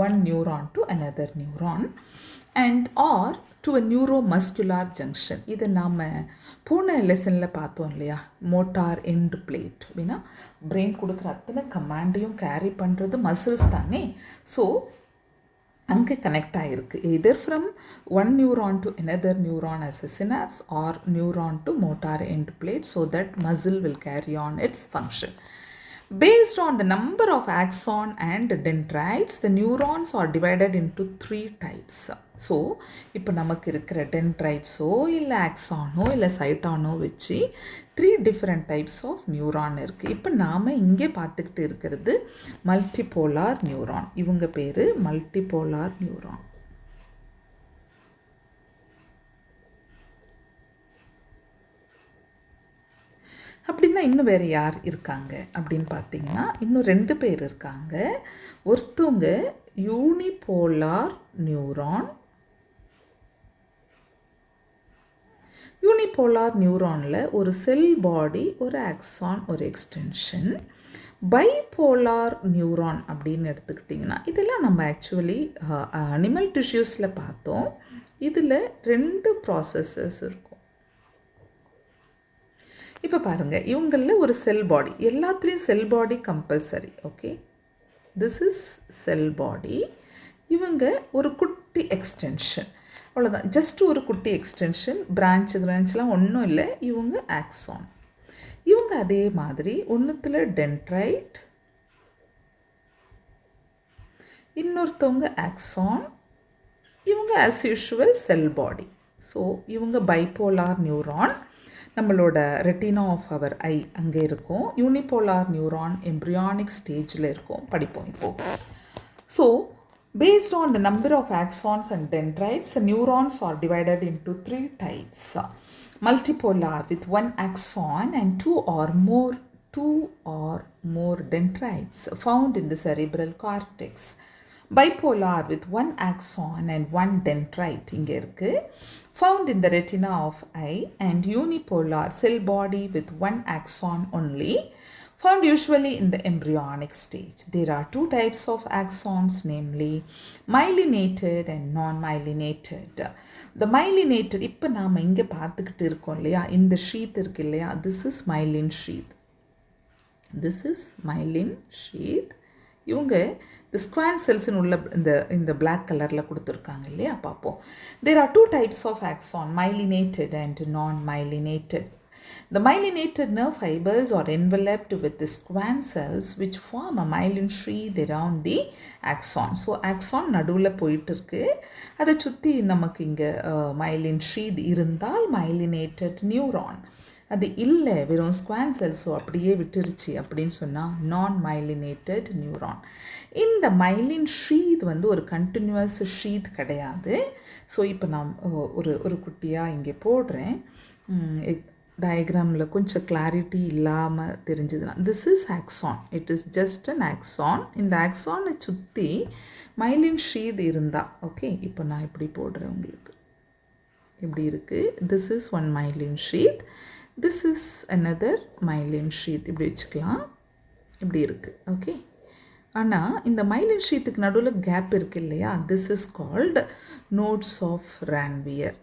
one neuron to another neuron and or to a neuromuscular junction. இதை நாம் போன லெசனில் பார்த்தோம் இல்லையா, மோட்டார் எண்ட் பிளேட் அப்படின்னா பிரெயின் கொடுக்குற அத்தனை கமாண்டையும் கேரி பண்ணுறது மசில்ஸ் தானே. ஸோ அங்கே கனெக்ட் ஆகிருக்கு either from one neuron to another neuron as a synapse or neuron to motor end plate so that muscle will carry on its function. Based on the number of axon and dendrites, the neurons are divided into 3 types. So இப்போ நமக்கு இருக்கிற டென்ட்ரைட்ஸோ இல்லை ஆக்சானோ இல்லை சைட்டானோ வச்சு 3 different types of neuron இருக்குது. இப்போ நாம் இங்கே பார்த்துக்கிட்டு இருக்கிறது மல்டிபோலார் நியூரான். இவங்க பேர் மல்டிபோலார் நியூரான். அப்படின்னா இன்னும் வேறு யார் இருக்காங்க அப்படின்னு பார்த்தீங்கன்னா இன்னும் 2 பேர் இருக்காங்க. ஒருத்தவங்க யூனிபோலார் நியூரான். யூனிபோலார் நியூரானில் ஒரு செல் பாடி, ஒரு ஆக்சான், ஒரு எக்ஸ்டென்ஷன். பைபோலார் நியூரான் அப்படின்னு எடுத்துக்கிட்டிங்கன்னா இதெல்லாம் நம்ம ஆக்சுவலி அனிமல் டிஷ்யூஸில் பார்த்தோம். இதில் 2 ப்ராசஸஸ் இருக்கும். இப்போ பாருங்கள், இவங்களில் ஒரு செல் பாடி, எல்லாத்துலேயும் செல் பாடி கம்பல்சரி. ஓகே, திஸ் இஸ் செல் பாடி. இவங்க ஒரு குட்டி எக்ஸ்டென்ஷன், அவ்வளோதான், ஜஸ்ட் ஒரு குட்டி எக்ஸ்டென்ஷன். பிரான்ச்லாம் ஒன்றும் இல்லை. இவங்க ஆக்சான். இவங்க அதே மாதிரி ஒன்றுத்தில் டென்ட்ரைட், இன்னொருத்தவங்க ஆக்சான், இவங்க ஆஸ் யூஷுவல் செல் பாடி. ஸோ இவங்க பைபோலார் நியூரான், நம்மளோட ரெட்டினா ஆஃப் அவர் ஐ அங்கே இருக்கும். யூனிபோலார் நியூரான் எம்ப்ரியானிக் ஸ்டேஜில் இருக்கும், படிப்போம் இப்போது. So based on the number of axons and dendrites, the neurons are divided into 3 types. Multipolar with 1 axon and 2 or more dendrites found in the cerebral cortex. Bipolar with 1 axon and 1 dendrite இங்கே இருக்கு, found in the retina of eye, and unipolar cell body with 1 axon only, found usually in the embryonic stage. There are 2 types of axons, namely myelinated and non-myelinated. The myelinated, இப்போ நாம் இங்கே பார்த்துக்கிட்டு இருக்கோம் இல்லையா, இந்த sheath இருக்கு இல்லையா, this is myelin sheath. This is myelin sheath. இவங்க இந்த ஸ்குவான் செல்ஸ்னு உள்ள இந்த பிளாக் கலரில் கொடுத்துருக்காங்க இல்லையா, பார்ப்போம். There are 2 types of axon, myelinated and non-myelinated. The myelinated nerve fibers are enveloped with the squam cells which form a myelin sheath around the axon. So axon நடுவில் போயிட்டு இருக்கு, அதை சுற்றி நமக்கு இங்கே myelin sheath இருந்தால் myelinated neuron. அது இல்லை, வெறும் ஸ்குவான் செல்ஸோ அப்படியே விட்டுருச்சு அப்படின்னு சொன்னால் நான் மைலினேட்டட் நியூரான். இந்த மைலின் ஷீத் வந்து ஒரு கண்டினியூஸ் ஷீத் கிடையாது. ஸோ இப்போ நான் ஒரு குட்டியாக இங்கே போடுறேன், டயக்ராமில் கொஞ்சம் கிளாரிட்டி இல்லாமல் தெரிஞ்சதுன்னா. This is axon, it is just an axon. இந்த ஆக்சானை சுற்றி மைலின் ஷீத் இருந்தால் ஓகே. இப்போ நான் இப்படி போடுறேன், உங்களுக்கு இப்படி இருக்குது. This is one myelin sheath, this is another myelin sheath. இப்படி வச்சுக்கலாம், இப்படி இருக்குது ஓகே. ஆனால் இந்த மைலின் ஷீத்துக்கு நடுவில் கேப் இருக்குது இல்லையா, this is called nodes of Ranvier.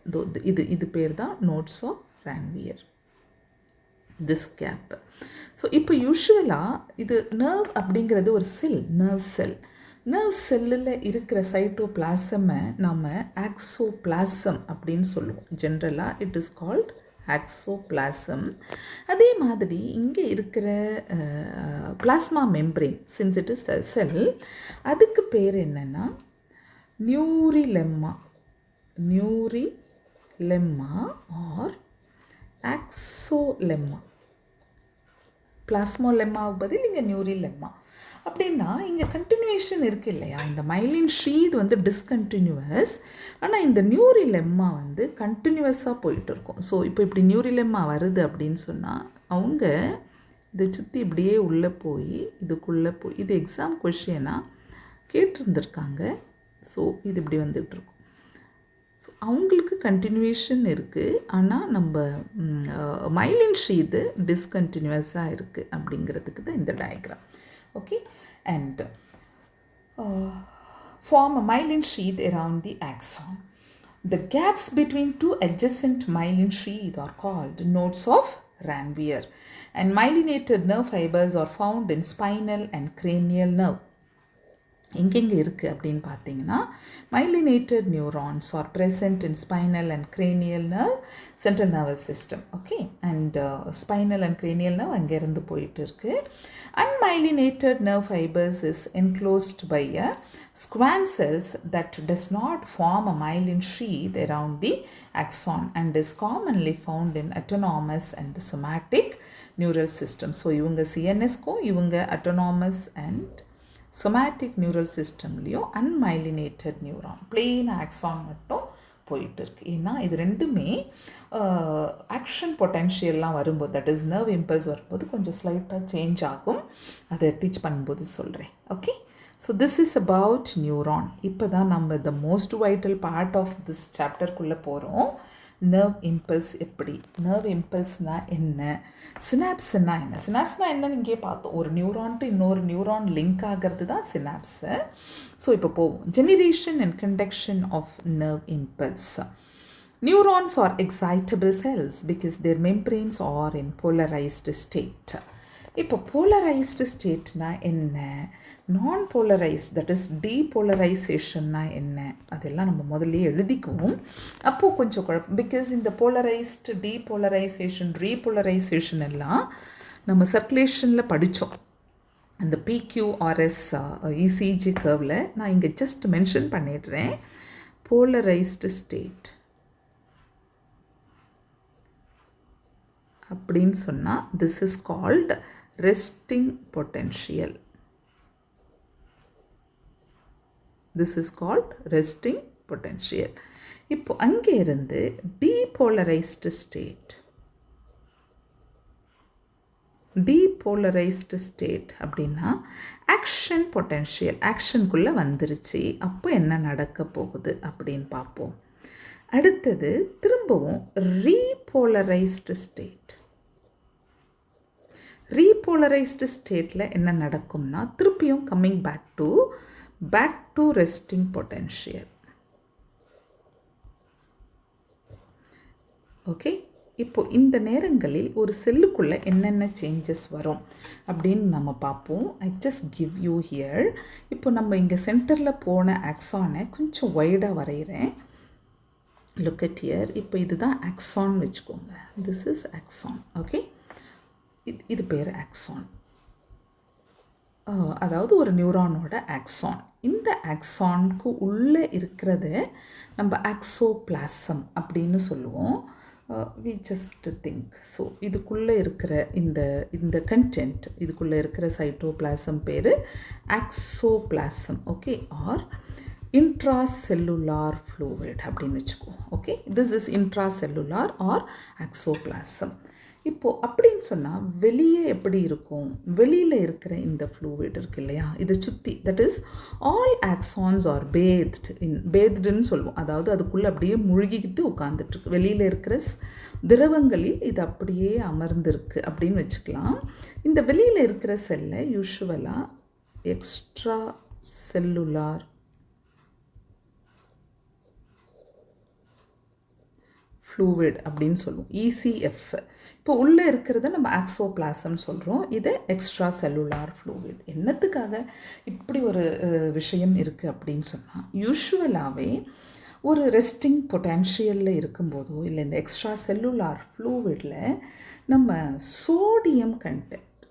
இது பேர் தான் nodes of Ranvier, this gap. So இப்போ யூஷுவலாக இது நர்வ் அப்படிங்கிறது ஒரு செல், நர்வ் செல். நர்வ் செல்லில் இருக்கிற சைட்டோபிளாசமை நம்ம ஆக்சோபிளாசம் அப்படின்னு சொல்லுவோம். ஜென்ரலாக இட் இஸ் கால்ட் ஆக்சோபிளாசம். அதே மாதிரி இங்கே இருக்கிற plasma membrane, since it is cell, அதுக்கு பேர் என்னென்னா நியூரிலெம்மா. நியூரிலெம்மா ஆர் ஆக்சோலெம்மா. பிளாஸ்மோலெம்மாவுக்கு பதில் இங்கே நியூரிலெம்மா. அப்படின்னா இங்கே கண்டினியூவேஷன் இருக்குது இல்லையா, இந்த மைலின் ஷீத் வந்து டிஸ்கண்டினியூவஸ், ஆனால் இந்த நியூரிலெம்மா வந்து கண்டினியூவஸாக போயிட்டு இருக்கும். ஸோ இப்போ இப்படி நியூரிலெம்மா வருது அப்படின்னு சொன்னால் அவங்க இதை சுற்றி இப்படியே உள்ளே போய் இதுக்குள்ளே போய், இது எக்ஸாம் கொஷினாக கேட்டிருந்துருக்காங்க. ஸோ இது இப்படி வந்துகிட்ருக்கும். ஸோ அவங்களுக்கு கண்டினியூவேஷன் இருக்குது, ஆனால் நம்ம மைலின் ஷீது டிஸ்கண்டினியூவஸாக இருக்குது அப்படிங்கிறதுக்கு தான் இந்த diagram. Okay, and form a myelin sheath around the axon. The gaps between 2 adjacent myelin sheaths are called nodes of Ranvier, and myelinated nerve fibers are found in spinal and cranial nerve. எங்கெங்கே இருக்குது அப்படின்னு பார்த்தீங்கன்னா myelinated neurons are present in spinal and cranial nerve, central nervous system. Okay, and spinal and cranial nerve அங்கேருந்து போயிட்டு இருக்குது. Unmyelinated nerve fibers is enclosed by a squam cells that does not form a myelin sheath around the axon and is commonly found in autonomous and the somatic neural system. So இவங்க சிஎன்எஸ்க்கும் இவங்க autonomous and somatic neural systemலையும் unmyelinated neuron plain axon மட்டும் போயிட்டு இருக்கு. ஏன்னா இது ரெண்டுமே action பொட்டென்ஷியல்லாம் வரும்போது, that is nerve impulse வரும்போது கொஞ்சம் ஸ்லைட்டாக சேஞ்ச் ஆகும். அதை டீச் பண்ணும்போது சொல்கிறேன். Okay, so this is about neuron. இப்போ தான் நம்ம the most vital part of this சாப்டருக்குள்ளே போகிறோம். நர்வ் இம்பல்ஸ் எப்படி, நர்வ் இம்பல்ஸ்னால் என்ன, சினாப்ஸ்னால் என்ன. சினாப்ஸ்னால் என்னன்னு இங்கே பார்த்தோம், ஒரு நியூரான்ட்டு இன்னொரு நியூரான் லிங்க் ஆகிறது தான் சினாப்ஸு. ஸோ இப்போ போவோம். Generation and conduction of nerve impulse. Neurons are excitable cells because their membranes are in polarized state. இப்போ போலரைஸ்டு ஸ்டேட்னா என்ன, நான் போலரைஸ்ட் தட் இஸ் டீபோலரைசேஷன்னா என்ன, அதெல்லாம் நம்ம முதல்ல எழுதிக்குவோம். அப்போது கொஞ்சம் குழப்பம். பிகாஸ் இந்த போலரைஸ்டு, டீபோலரைசேஷன், ரீபோலரைசேஷன் எல்லாம் நம்ம சர்க்குலேஷனில் படித்தோம். அந்த PQRS ECG கர்வில் நான் இங்கே ஜஸ்ட் மென்ஷன் பண்ணிடுறேன். polarized state அப்படின்னு சொன்னால் this is called resting potential. This is called resting potential. இப்போ அங்கே இருந்து depolarized state அப்படின்னா ஆக்ஷன் பொட்டென்ஷியல் ஆக்ஷனுக்குள்ளே வந்துருச்சு. அப்போ என்ன நடக்க போகுது அப்படின்னு பார்ப்போம். அடுத்தது திரும்பவும் ரீபோலரைஸ்டு ஸ்டேட். ரீபோலரைஸ்டு ஸ்டேட்டில் என்ன நடக்கும்னா திருப்பியும் coming back to resting potential. Okay, இப்போ இந்த நேரங்களில் ஒரு செல்லுக்குள்ளே என்னென்ன சேஞ்சஸ் வரும் அப்படின்னு நம்ம பார்ப்போம். I just give you here. இப்போ நம்ம இங்கே சென்டரில் போன ஆக்சானை கொஞ்சம் வைடாக வரைகிறேன். Look at here. இப்போ இதுதான் ஆக்சான் வச்சுக்கோங்க. This is axon. ஓகே, இது பேர் ஆக்சான். அதாவது ஒரு நியூரானோட ஆக்சான். இந்த ஆக்சானுக்கு உள்ளே இருக்கிறத நம்ம ஆக்சோபிளாசம் அப்படின்னு சொல்லுவோம். we just think. ஸோ இதுக்குள்ளே இருக்கிற இந்த கண்டென்ட், இதுக்குள்ளே இருக்கிற சைட்டோபிளாசம் பேர் axoplasm. Okay, R intracellular fluid அப்படின்னு வச்சுக்கோ. Okay, this is intracellular or axoplasm. இப்போது அப்படின்னு சொன்னால் வெளியே எப்படி இருக்கும்? வெளியில் இருக்கிற இந்த ஃப்ளூவிட் இருக்கு இல்லையா, இதை சுற்றி, தட் இஸ் ஆல் ஆக்சான்ஸ் ஆர் பேத்டுன்னு சொல்லுவோம். அதாவது அதுக்குள்ளே அப்படியே முழுகிக்கிட்டு உட்காந்துட்ருக்கு. வெளியில் இருக்கிற திரவங்களில் இது அப்படியே அமர்ந்திருக்கு அப்படின்னு வச்சுக்கலாம். இந்த வெளியில் இருக்கிற செல்லை யூஷுவலாக எக்ஸ்ட்ரா செல்லுலார் ஃப்ளூவிட் அப்படின்னு சொல்லுவோம், ECF. இப்போ உள்ளே இருக்கிறத நம்ம ஆக்சோபிளாசம்னு சொல்கிறோம். இதை எக்ஸ்ட்ரா செல்லுலார் ஃப்ளூவிட். என்னத்துக்காக இப்படி ஒரு விஷயம் இருக்குது அப்படின்னு சொன்னால், யூஷுவலாகவே ஒரு ரெஸ்டிங் பொட்டென்ஷியலில் இருக்கும்போதோ இல்லை இந்த எக்ஸ்ட்ரா செல்லுலார் ஃப்ளூவிடில் நம்ம sodium content,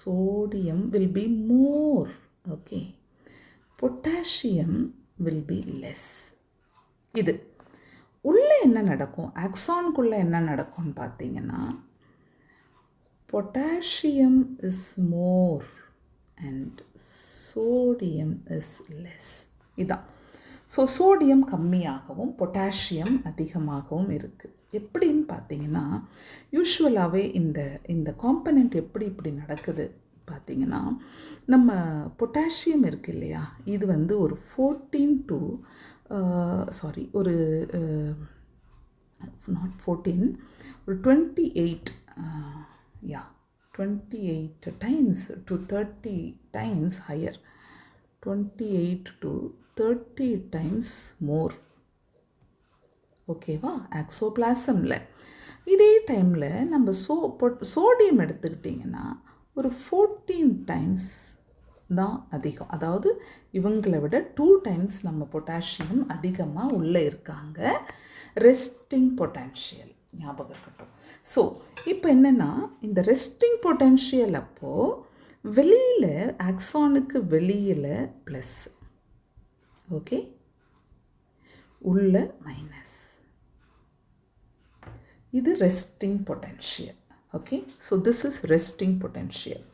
sodium will be more. Okay, potassium will be less. இது உள்ளே என்ன நடக்கும், ஆக்சானுக்குள்ளே என்ன நடக்கும்னு பார்த்தீங்கன்னா, potassium is more and sodium is less. இதான். ஸோ சோடியம் கம்மியாகவும் பொட்டாசியம் அதிகமாகவும் இருக்குது. எப்படின்னு பார்த்தீங்கன்னா, யூஷுவலாகவே இந்த காம்பனண்ட் இப்படி நடக்குது பார்த்தீங்கன்னா, நம்ம பொட்டாசியம் இருக்குது இல்லையா, இது வந்து ஒரு 14 to ஒரு நாட் 14, ஒரு 28 28 times to 30 times higher, 28 to 30 times more. ஓகேவா, ஆக்சோபிளாசமில். இதே டைமில் நம்ம சோடியம் எடுத்துக்கிட்டிங்கன்னா ஒரு 14 times தான் அதிகம். அதாவது இவங்களை விட 2 times நம்ம பொட்டாசியம் அதிகமாக உள்ளே இருக்காங்க. ரெஸ்டிங் பொட்டென்ஷியல் ஞாபகம் இருக்கட்டும். ஸோ இப்போ என்னென்னா, இந்த ரெஸ்டிங் பொட்டென்ஷியல் அப்போது வெளியில் ஆக்சானுக்கு வெளியில் ப்ளஸ், ஓகே, உள்ள மைனஸ். இது resting potential. Okay, so this is resting potential.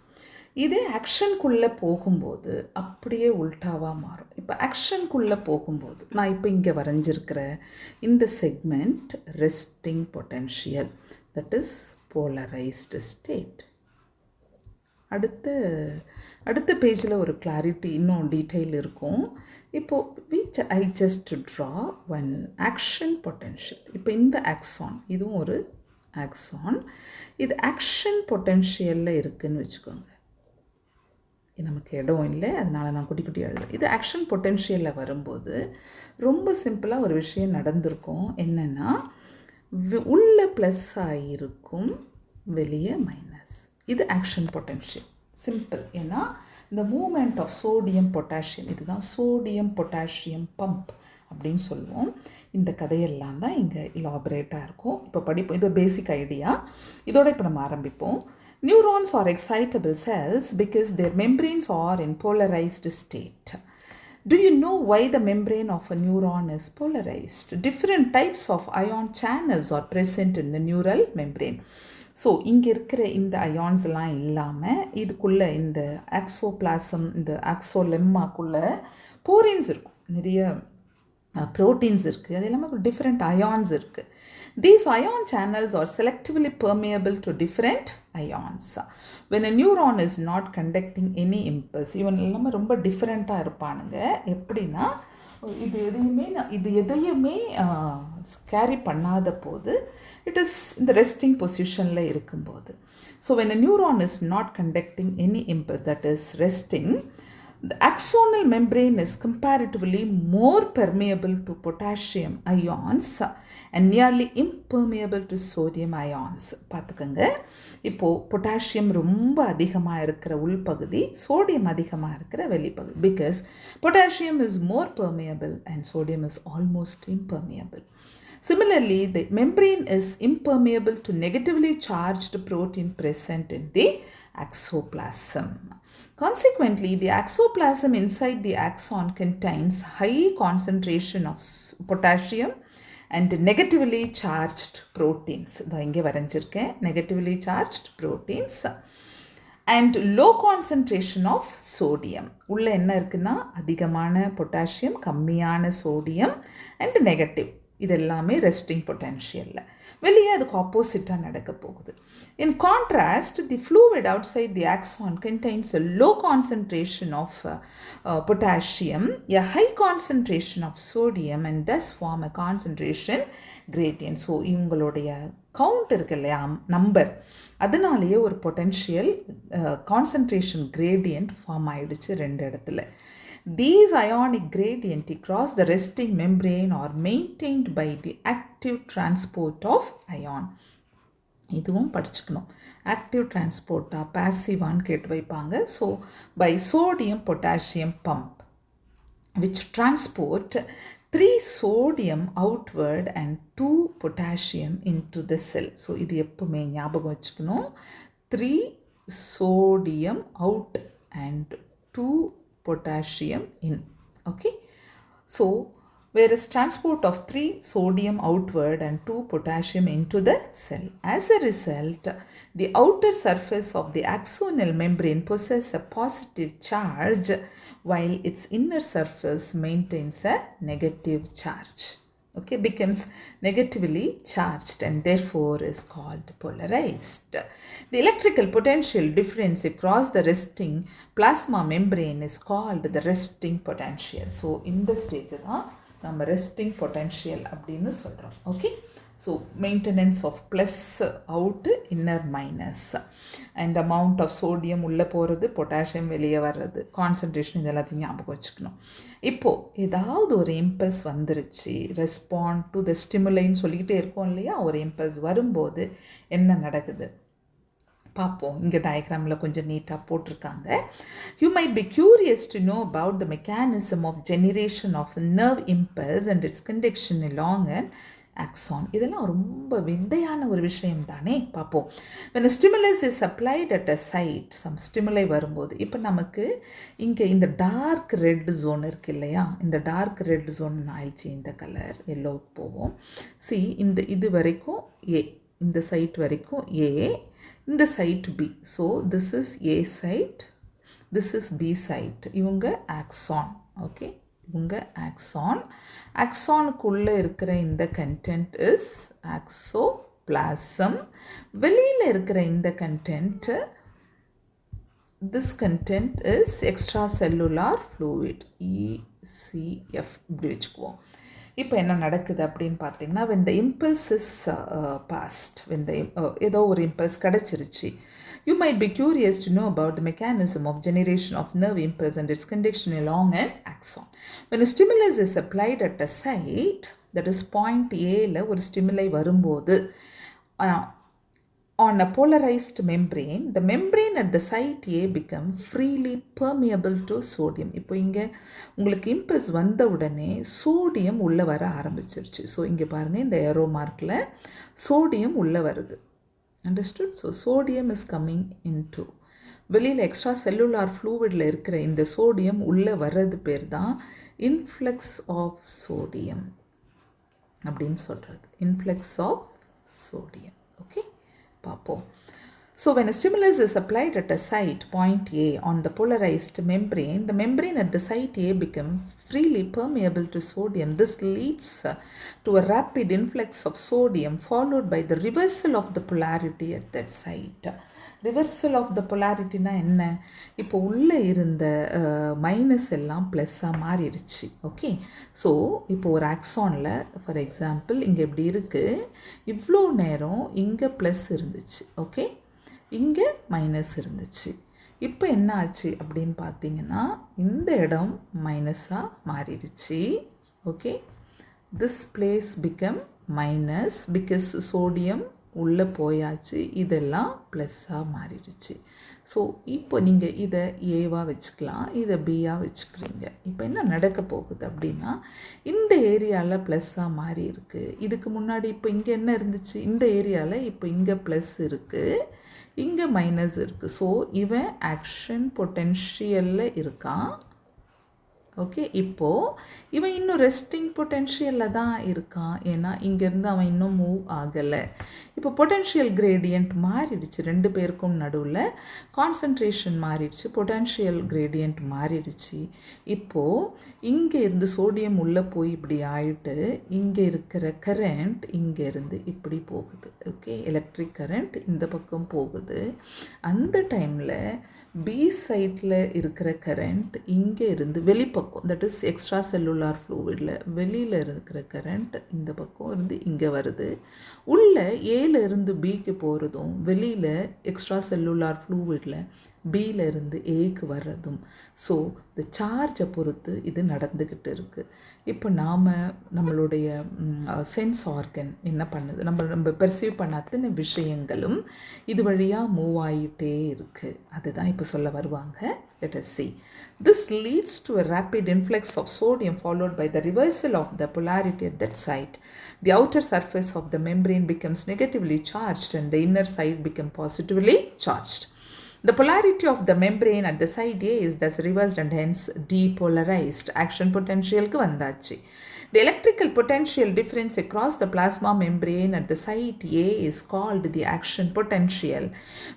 இதே ஆக்ஷனுக்குள்ளே போகும்போது அப்படியே உல்டாவாக மாறும். இப்போ ஆக்ஷனுக்குள்ளே போகும்போது நான் இப்போ இங்கே வரைஞ்சிருக்கிற இந்த segment resting potential, that is polarized state. அடுத்த பேஜில் ஒரு கிளாரிட்டி, இன்னும் டீட்டெயில் இருக்கும். இப்போது I just draw one action potential. இப்போ இந்த ஆக்சான், இதுவும் ஒரு ஆக்சான், இது ஆக்ஷன் பொட்டென்ஷியலில் இருக்குதுன்னு வச்சுக்கோங்க. நமக்கு இடம் இல்லை, அதனால் நான் குட்டி எழுதுறேன். இது ஆக்ஷன் பொட்டென்ஷியலில் வரும்போது ரொம்ப சிம்பிளாக ஒரு விஷயம் நடந்திருக்கும். என்னென்னா, உள்ள ப்ளஸ் ஆகிருக்கும், வெளியே மைனஸ். இது ஆக்ஷன் பொட்டென்ஷியல். சிம்பிள். ஏன்னா இந்த மூமெண்ட் ஆஃப் சோடியம் பொட்டாசியம், இதுதான் சோடியம் பொட்டாசியம் பம்ப் அப்படின்னு சொல்லுவோம். இந்த கதையெல்லாம் தான் இங்கே இலாபரேட்டாக இருக்கும். இப்போ படிப்போம். இது பேசிக் ஐடியா. இதோட இப்போ நம்ம ஆரம்பிப்போம். Neurons are excitable cells because their membranes are in polarized state. Do you know why the membrane of a neuron is polarized? Different types of ion channels are present in the neural membrane. So இங்கே இருக்கிற இந்த அயான்ஸ்லாம் இல்லாமல் இதுக்குள்ளே இந்த axoplasm இந்த ஆக்சோலெம்மாக்குள்ளே போரின்ஸ் இருக்கும், நிறைய proteins இருக்குது, அது எல்லாமே டிஃப்ரெண்ட் அயான்ஸ் இருக்குது. These ion channels are selectively permeable to different ions. When a neuron is not conducting any impulse, இவன் எல்லாமே ரொம்ப டிஃப்ரெண்ட்டாக இருப்பானுங்க. எப்படின்னா இது எதையுமே கேரி பண்ணாத போது இட் இஸ் இந்த ரெஸ்டிங் பொசிஷனில் இருக்கும்போது. So when a neuron is not conducting any impulse, that is resting, the axonal membrane is comparatively more permeable to potassium ions and nearly impermeable to sodium ions. பார்த்துக்கங்க, இப்போது potassium ரொம்ப அதிகமாக இருக்கிற உள்பகுதி, sodium அதிகமாக இருக்கிற வெளிப்பகுதி. Because potassium is more permeable and sodium is almost impermeable. Similarly, the membrane is impermeable to negatively charged protein present in the axoplasm. Consequently, the axoplasm inside the axon contains high concentration of potassium and negatively charged proteins. இங்கே வரைஞ்சிருக்கேன், negatively charged proteins and low concentration of sodium. உள்ள என்ன இருக்குன்னா அதிகமான potassium, கம்மியான sodium and negative. இது எல்லாமே resting பொட்டென்ஷியலில். வெளியே அதுக்கு ஆப்போசிட்டாக நடக்க போகுது. In contrast, the fluid outside the axon contains a low concentration of potassium, a high concentration of sodium and thus form a concentration gradient. So இவங்களுடைய கவுண்ட் இருக்கு இல்லையா, நம்பர், அதனாலேயே ஒரு பொட்டென்ஷியல் கான்சன்ட்ரேஷன் கிரேடியன்ட் ஃபார்ம் ஆயிடுச்சு ரெண்டு இடத்துல. These ionic gradient across the resting membrane are maintained by the active transport of ion. இதுவும் படிச்சுக்கணும். Active டிரான்ஸ்போர்ட்டா பாசிவான்னு கேட்டு வைப்பாங்க. So by sodium potassium pump which transport 3 sodium outward and 2 potassium into the cell. So இது எப்பவுமே ஞாபகம் வச்சுக்கணும். 3 sodium out and 2 potassium in. Okay, so whereas transport of 3 sodium outward and 2 potassium into the cell. As a result, the outer surface of the axonal membrane possesses a positive charge while its inner surface maintains a negative charge. Okay, becomes negatively charged and therefore is called polarized. The electrical potential difference across the resting plasma membrane is called the resting potential. So in the stage தான் நம்ம resting potential அப்படின்னு சொல்கிறோம். Okay, so maintenance of plus out, inner minus, and amount of sodium உள்ளே போகிறது, potassium வெளியே வர்றது, concentration, இது எல்லாத்தையும் ஞாபகம் வச்சுக்கணும். இப்போது ஏதாவது ஒரு இம்பல்ஸ் வந்துருச்சு, ரெஸ்பாண்ட் டு த ஸ்டிமுலைன்னு சொல்லிக்கிட்டே இருக்கோம் இல்லையா, ஒரு இம்பல்ஸ் வரும்போது என்ன நடக்குது பார்ப்போம். இங்கே டயக்ராமில் கொஞ்சம் நீட்டாக போட்டிருக்காங்க. You might be curious to know about the mechanism of generation of nerve impulse and its conduction along and axon. இதெல்லாம் ரொம்ப விந்தையான ஒரு விஷயம் தானே. பார்ப்போம். when a stimulus is applied at a site, some stimuli வரும்போது, இப்போ நமக்கு இங்கே இந்த டார்க் ரெட் ஜோன் இருக்குது இல்லையா, இந்த டார்க் ரெட் ஜோன் ஆயிடுச்சு, இந்த கலர் எல்லோவுக்கு போவோம். சி இந்த இது வரைக்கும் ஏ, இந்த சைட் வரைக்கும் ஏ, இந்த side B. So this is A side, this is B side. இவங்க ஆக்சான். ஓகே, இவங்க ஆக்சான். ஆக்சானுக்குள்ளே இருக்கிற இந்த கண்டென்ட் இஸ் ஆக்சோபிளாசம். வெளியில் இருக்கிற இந்த content, this content is extracellular fluid, ECF இப்படி வச்சுக்குவோம். இப்போ என்ன நடக்குது அப்படின்னு பார்த்தீங்கன்னா, when the impulse is passed, when the ஏதோ ஒரு impulse கிடச்சிருச்சு, you might be curious to know about the mechanism of generation of nerve impulse and its conduction along an axon. When a stimulus is applied at a site, that is point Aல ஒரு stimuli வரும்போது, on a polarized membrane, the membrane at the site A become freely permeable to sodium. இப்போ இங்கே உங்களுக்கு impulse வந்த உடனே sodium உள்ளே வர ஆரம்பிச்சிருச்சு. ஸோ இங்கே பாருங்கள், இந்த ஏரோ மார்க்கில் சோடியம் உள்ளே வருது. Understood? So sodium is coming into வெளியில் எக்ஸ்ட்ரா செல்லுலார் ஃப்ளூவிடில் இருக்கிற இந்த சோடியம் உள்ளே வர்றது பேர் தான் இன்ஃப்ளக்ஸ் ஆஃப் சோடியம் அப்படின்னு சொல்கிறது. Influx of sodium. ஓகே, பார்ப்போம். So when a stimulus is applied at a site, point A, on the polarized membrane, the membrane at the site A becomes freely permeable to sodium. This leads to a rapid influx of sodium followed by the reversal of the polarity at that site. Reversal of the பொலாரிட்டினா என்ன? இப்போ உள்ளே இருந்த minus எல்லாம் ப்ளஸ்ஸாக மாறிடுச்சு. Okay, so இப்போ ஒரு ஆக்சானில் ஃபார் எக்ஸாம்பிள் இங்கே இப்படி இருக்குது, இவ்வளோ நேரம் இங்கே ப்ளஸ் இருந்துச்சு. ஓகே, இங்கே மைனஸ் இருந்துச்சு. இப்போ என்ன ஆச்சு அப்படின்னு பார்த்தீங்கன்னா இந்த இடம் மைனஸாக மாறிடுச்சு. Okay, this place become minus because sodium உள்ளே போயாச்சு, இதெல்லாம் ப்ளஸ்ஸாக மாறிடுச்சு. ஸோ இப்போ நீங்கள் இதை ஏவாக வச்சுக்கலாம், இதை பியாக வச்சுக்கிறீங்க. இப்போ என்ன நடக்க போகுது அப்படின்னா இந்த ஏரியாவில் ப்ளஸ்ஸாக மாறி இருக்குது. இதுக்கு முன்னாடி இப்போ இங்கே என்ன இருந்துச்சு, இந்த ஏரியாவில் இப்போ இங்கே ப்ளஸ் இருக்குது, இங்கே மைனஸ் இருக்குது. ஸோ இவன் ஆக்ஷன் பொட்டென்ஷியலில் இருக்கான். ஓகே, இப்போது இவன் இன்னும் ரெஸ்டிங் பொட்டென்ஷியலில் தான் இருக்கான். ஏன்னா இங்கேருந்து அவன் இன்னும் மூவ் ஆகலை. இப்போ பொட்டென்ஷியல் கிரேடியன்ட் மாறிடுச்சு, ரெண்டு பேருக்கும் நடுவில் கான்சன்ட்ரேஷன் மாறிடுச்சு, பொட்டென்ஷியல் கிரேடியன்ட் மாறிடுச்சு. இப்போது இங்கே இருந்து சோடியம் உள்ளே போய் இப்படி ஆகிட்டு இங்கே இருக்கிற கரண்ட் இங்கே இருந்து இப்படி போகுது. ஓகே, எலக்ட்ரிக் கரண்ட் இந்த பக்கம் போகுது. அந்த டைமில் பி சைட்டில் இருக்கிற கரண்ட் இங்கே இருந்து வெளிப்பக்கம், தட் இஸ் எக்ஸ்ட்ரா செல்லுலார் ஃப்ளூவிடில் வெளியில் இருக்கிற கரண்ட் இந்த பக்கம் இருந்து இங்கே வருது. உள்ள ஏல இருந்து பிக்கு போகிறதும் வெளியில் எக்ஸ்ட்ரா செல்லுலார் ஃப்ளூவிடில் பியில் இருந்து ஏக்கு வர்றதும். ஸோ இந்த சார்ஜை பொறுத்து இது நடந்துக்கிட்டு இருக்குது. இப்போ நாம் நம்மளுடைய சென்ஸ் ஆர்கன் என்ன பண்ணுது, நம்ம பெர்சீவ் பண்ண அத்தனை விஷயங்களும் இது வழியாக மூவ் ஆகிட்டே இருக்குது. அதுதான் இப்போ சொல்ல வருவாங்க. Let us see. This leads to a rapid influx of sodium followed by the reversal of the polarity at that site. The outer surface of the membrane becomes negatively charged and the inner side becomes positively charged. The polarity of the membrane at the side A is thus reversed and hence depolarized. Action potential ku vandachi. The electrical potential difference across the plasma membrane at the site A is called the action potential,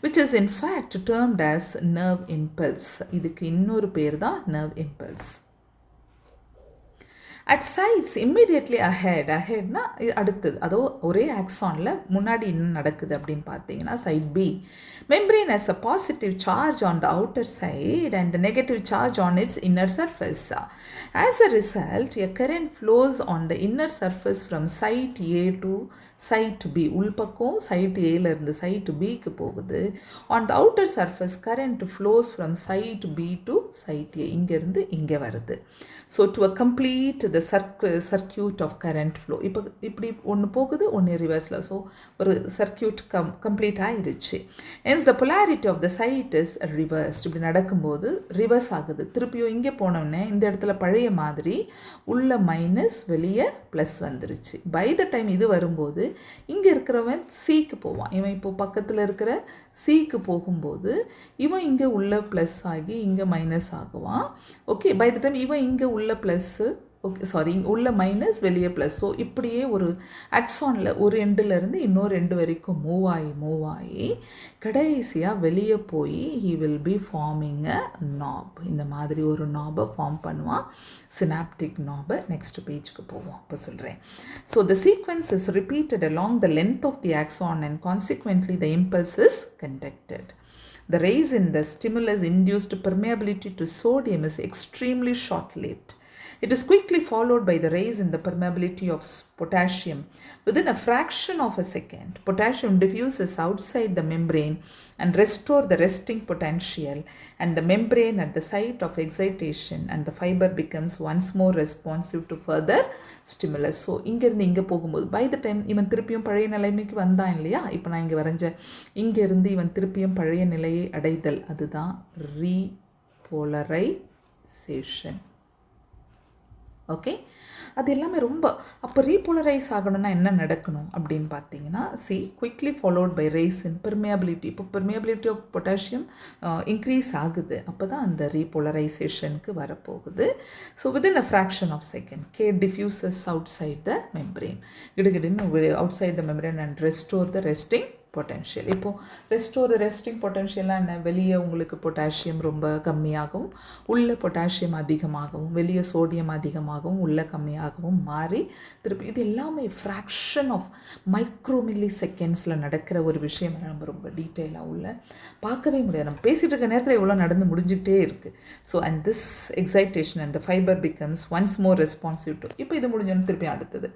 which is in fact termed as nerve impulse. Idukku innoru per da nerve impulse. At sites immediately ahead na அடுத்தது, அதோ ஒரே ஆக்சானில் முன்னாடி என்ன நடக்குது அப்படின்னு பார்த்தீங்கன்னா side B membrane has a positive charge on the outer side and the negative charge on its inner surface. As a result, a current flows on the inner surface from site A to site B. உள்பக்கம் site A ல இருந்து site B க்கு போகுது. On the outer surface, current flows from site B to site A. இங்க இருந்து இங்கே வருது. So to complete the circuit of current flow, இப்போ இப்படி ஒன்று போகுது, ஒன்று ரிவர்ஸில். ஸோ ஒரு சர்க்கியூட் கம்ப்ளீட் ஆகிடுச்சு. Hence the polarity of the site is reversed. இப்படி நடக்கும்போது ரிவர்ஸ் ஆகுது. திருப்பியும் இங்கே போனோடனே இந்த இடத்துல பழைய மாதிரி உள்ள மைனஸ் வெளியே ப்ளஸ் வந்துருச்சு. பை த டைம் இது வரும்போது இங்கே இருக்கிறவன் சிக்கு போவான். இவன் இப்போ பக்கத்தில் இருக்கிற சிக்கு போகும்போது இவன் இங்கே உள்ள ப்ளஸ் ஆகி இங்கே மைனஸ் ஆகுவான். ஓகே, பை த டைம் இவன் இங்கே உள்ள ப்ளஸ்ஸு, ஓகே சாரி, உள்ள மைனஸ் வெளியே ப்ளஸ். ஸோ இப்படியே ஒரு ஆக்சானில் ஒரு எண்டுலேருந்து இன்னொரு எண்டு வரைக்கும் மூவ் ஆகி கடைசியாக வெளியே போய் he will be forming a knob. இந்த மாதிரி ஒரு நாபை ஃபார்ம் பண்ணுவான், சினாப்டிக் நாபை. நெக்ஸ்ட் பேஜுக்கு போவோம், அப்போ சொல்கிறேன். So the sequence is repeated along the length of the axon and consequently the impulse is conducted. The rise in the stimulus-induced permeability to sodium is extremely short-lived. It is quickly followed by the rise in the permeability of potassium. Within a fraction of a second, potassium diffuses outside the membrane and restores the resting potential and the membrane at the site of excitation, and the fiber becomes once more responsive to further stimulus. So இங்கேருந்து இங்கே போகும்போது by the time இவன் திருப்பியும் பழைய நிலைமைக்கு வந்தான் இல்லையா? இப்போ நான் இங்கே வரைஞ்ச இங்கேருந்து இவன் திருப்பியும் பழைய நிலையை அடைதல், அதுதான் ரீபோலரைசேஷன். ஓகே, அது எல்லாமே ரொம்ப அப்போ ரீபோலரைஸ் ஆகணும்னா என்ன நடக்கணும் அப்படின்னு பார்த்தீங்கன்னா, quickly followed by rise in permeability. இப்போ பெர்மியபிலிட்டி ஆஃப் பொட்டாசியம் இன்க்ரீஸ் ஆகுது, அப்போ தான் அந்த ரீபோலரைசேஷனுக்கு வரப்போகுது. So within a fraction of second K diffuses outside the membrane. கிடுகிடுன்னு outside the membrane and restore the resting potential. இப்போது ரெஸ்டோர் ரெஸ்டிங் பொட்டென்ஷியலாக என்ன, வெளியே உங்களுக்கு பொட்டாசியம் ரொம்ப கம்மியாகவும் உள்ளே பொட்டாசியம் அதிகமாகவும் வெளியே சோடியம் அதிகமாகவும் உள்ளே கம்மியாகவும் மாறி திருப்பி இது எல்லாமே ஃப்ராக்ஷன் ஆஃப் மைக்ரோமில்லி செகண்ட்ஸில் நடக்கிற ஒரு விஷயம். நம்ம ரொம்ப டீட்டெயிலாக உள்ள பார்க்கவே முடியாது. நம்ம பேசிகிட்டு இருக்க நேரத்தில் இவ்வளோ நடந்து முடிஞ்சிக்கிட்டே இருக்குது. So and this excitation and the fibre becomes once more responsive to. இப்போ இது முடிஞ்சோன்னு திருப்பி அடுத்தது.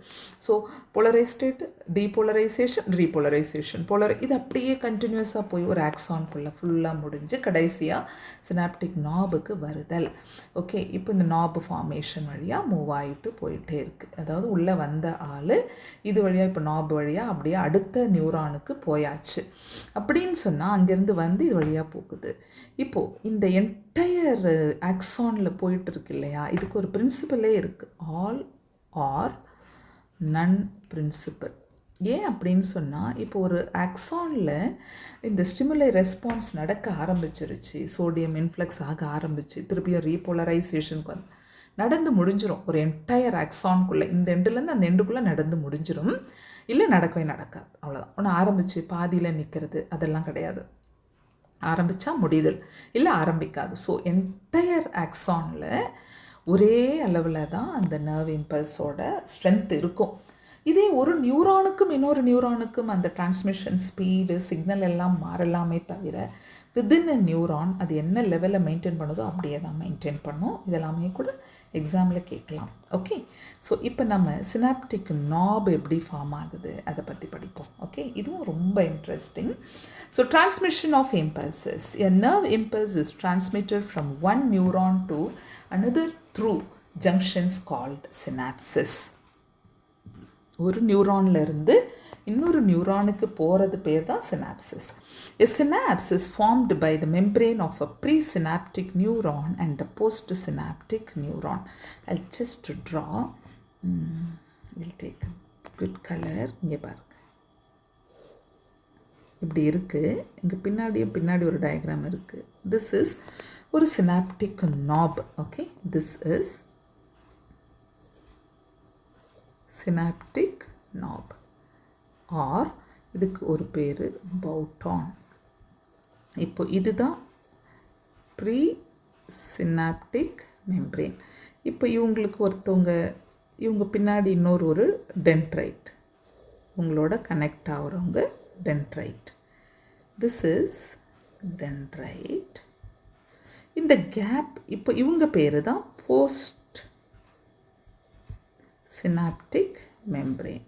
So polarise state, depolarisation, repolarisation, இது அப்படியே கண்டினியூஸாக போய் ஒரு ஆக்சான்குள்ளே ஃபுல்லாக முடிஞ்சு கடைசியாக சினாப்டிக் நாபுக்கு வருதல். ஓகே, இப்போ இந்த நாபு ஃபார்மேஷன் வழியாக மூவ் ஆகிட்டு போயிட்டே இருக்குது. அதாவது உள்ளே வந்த ஆள் இது வழியாக இப்போ நாபு வழியாக அப்படியே அடுத்த நியூரானுக்கு போயாச்சு அப்படின்னு சொன்னால் அங்கேருந்து வந்து இது வழியாக போகுது. இப்போது இந்த என்டையர் ஆக்சானில் போயிட்டு இருக்கு இல்லையா, இதுக்கு ஒரு பிரின்சிபலே இருக்குது, ஆல் ஆர் நன் பிரின்சிபல். ஏன் அப்படின்னு சொன்னால், இப்போ ஒரு ஆக்சானில் இந்த ஸ்டிமுலை ரெஸ்பான்ஸ் நடக்க ஆரம்பிச்சிருச்சு, சோடியம் இன்ஃப்ளக்ஸ் ஆக ஆரம்பிச்சு, திருப்பியும் ரீபோலரைசேஷனுக்கு வந்து நடந்து முடிஞ்சிடும். ஒரு என்டையர் ஆக்சான்குள்ளே இந்த எண்டுலேருந்து அந்த எண்டுக்குள்ளே நடந்து முடிஞ்சிடும். இல்லை நடக்கவே நடக்காது, அவ்வளோதான். ஒன்று ஆரம்பித்து பாதியில் நிற்கிறது அதெல்லாம் கிடையாது. ஆரம்பித்தா முடிதல், இல்லை ஆரம்பிக்காது. ஸோ என்டையர் ஆக்சானில் ஒரே அளவில் தான் அந்த நர்வ் இம்பல்ஸோட ஸ்ட்ரென்த் இருக்கும். இதே ஒரு நியூரானுக்கும் இன்னொரு நியூரானுக்கும் அந்த டிரான்ஸ்மிஷன் ஸ்பீடு சிக்னல் எல்லாம் மாறலாமே தவிர வித்தின் அ நியூரான் அது என்ன லெவலில் மெயின்டைன் பண்ணுதோ அப்படியே தான் மெயின்டைன் பண்ணும். இதெல்லாமே கூட எக்ஸாமில் கேட்கலாம். ஓகே, ஸோ இப்போ நம்ம சினாப்டிக் நாப் எப்படி ஃபார்ம் ஆகுது அதை பற்றி படிப்போம். ஓகே, இதுவும் ரொம்ப interesting. So transmission of impulses. A nerve impulse is transmitted from one neuron to another through junctions called synapses. ஒரு நியூரான்ல இருந்து இன்னொரு நியூரானுக்கு போகிறது பேர் தான் synopsis. A synapse is formed by the membrane of a presynaptic neuron and a postsynaptic neuron. I'll just draw. We'll take a good color. இங்கே பாருங்க, இப்படி இருக்குது. இங்கே பின்னாடி ஒரு டயக்ராம் இருக்குது. This is ஒரு synaptic knob. Okay, this is synaptic knob or இதுக்கு ஒரு பேர் பவுட்டான். இப்போ இதுதான் ப்ரீ சினாப்டிக் மெம்ப்ரேன். இப்போ இவங்க பின்னாடி இன்னொரு டென்ட்ரைட், உங்களோட கனெக்ட் ஆகிறவங்க டென்ட்ரைட். This is dendrite. இந்த கேப், இப்போ இவங்க பேர் தான் post synaptic membrane.